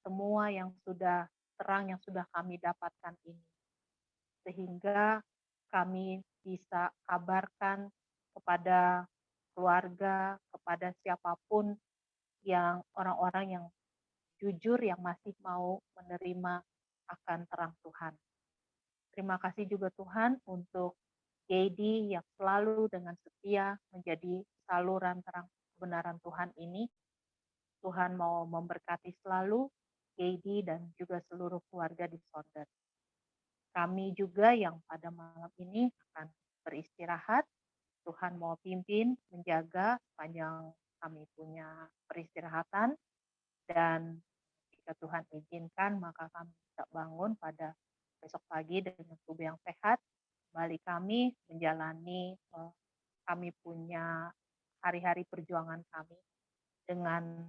S7: semua yang sudah terang yang sudah kami dapatkan ini. Sehingga kami bisa kabarkan kepada keluarga, kepada siapapun yang orang-orang yang jujur yang masih mau menerima akan terang Tuhan. Terima kasih juga Tuhan untuk Gedi yang selalu dengan setia menjadi saluran terang kebenaran Tuhan ini. Tuhan mau memberkati selalu Gedi dan juga seluruh keluarga di Southern. Kami juga yang pada malam ini akan beristirahat. Tuhan mau pimpin, menjaga sepanjang kami punya peristirahatan. Dan jika Tuhan izinkan, maka kami bisa bangun pada besok pagi dengan tubuh yang sehat. Kembali kami menjalani kami punya hari-hari perjuangan kami dengan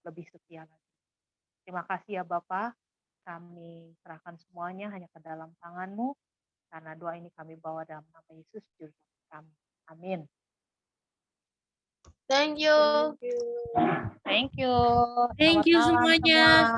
S7: lebih setia lagi. Terima kasih ya Bapak. Kami serahkan semuanya hanya ke dalam tangan-Mu. Karena doa ini kami bawa dalam nama Yesus, Juru kami. Amin.
S2: Thank you.
S7: Thank you.
S1: Thank you semuanya.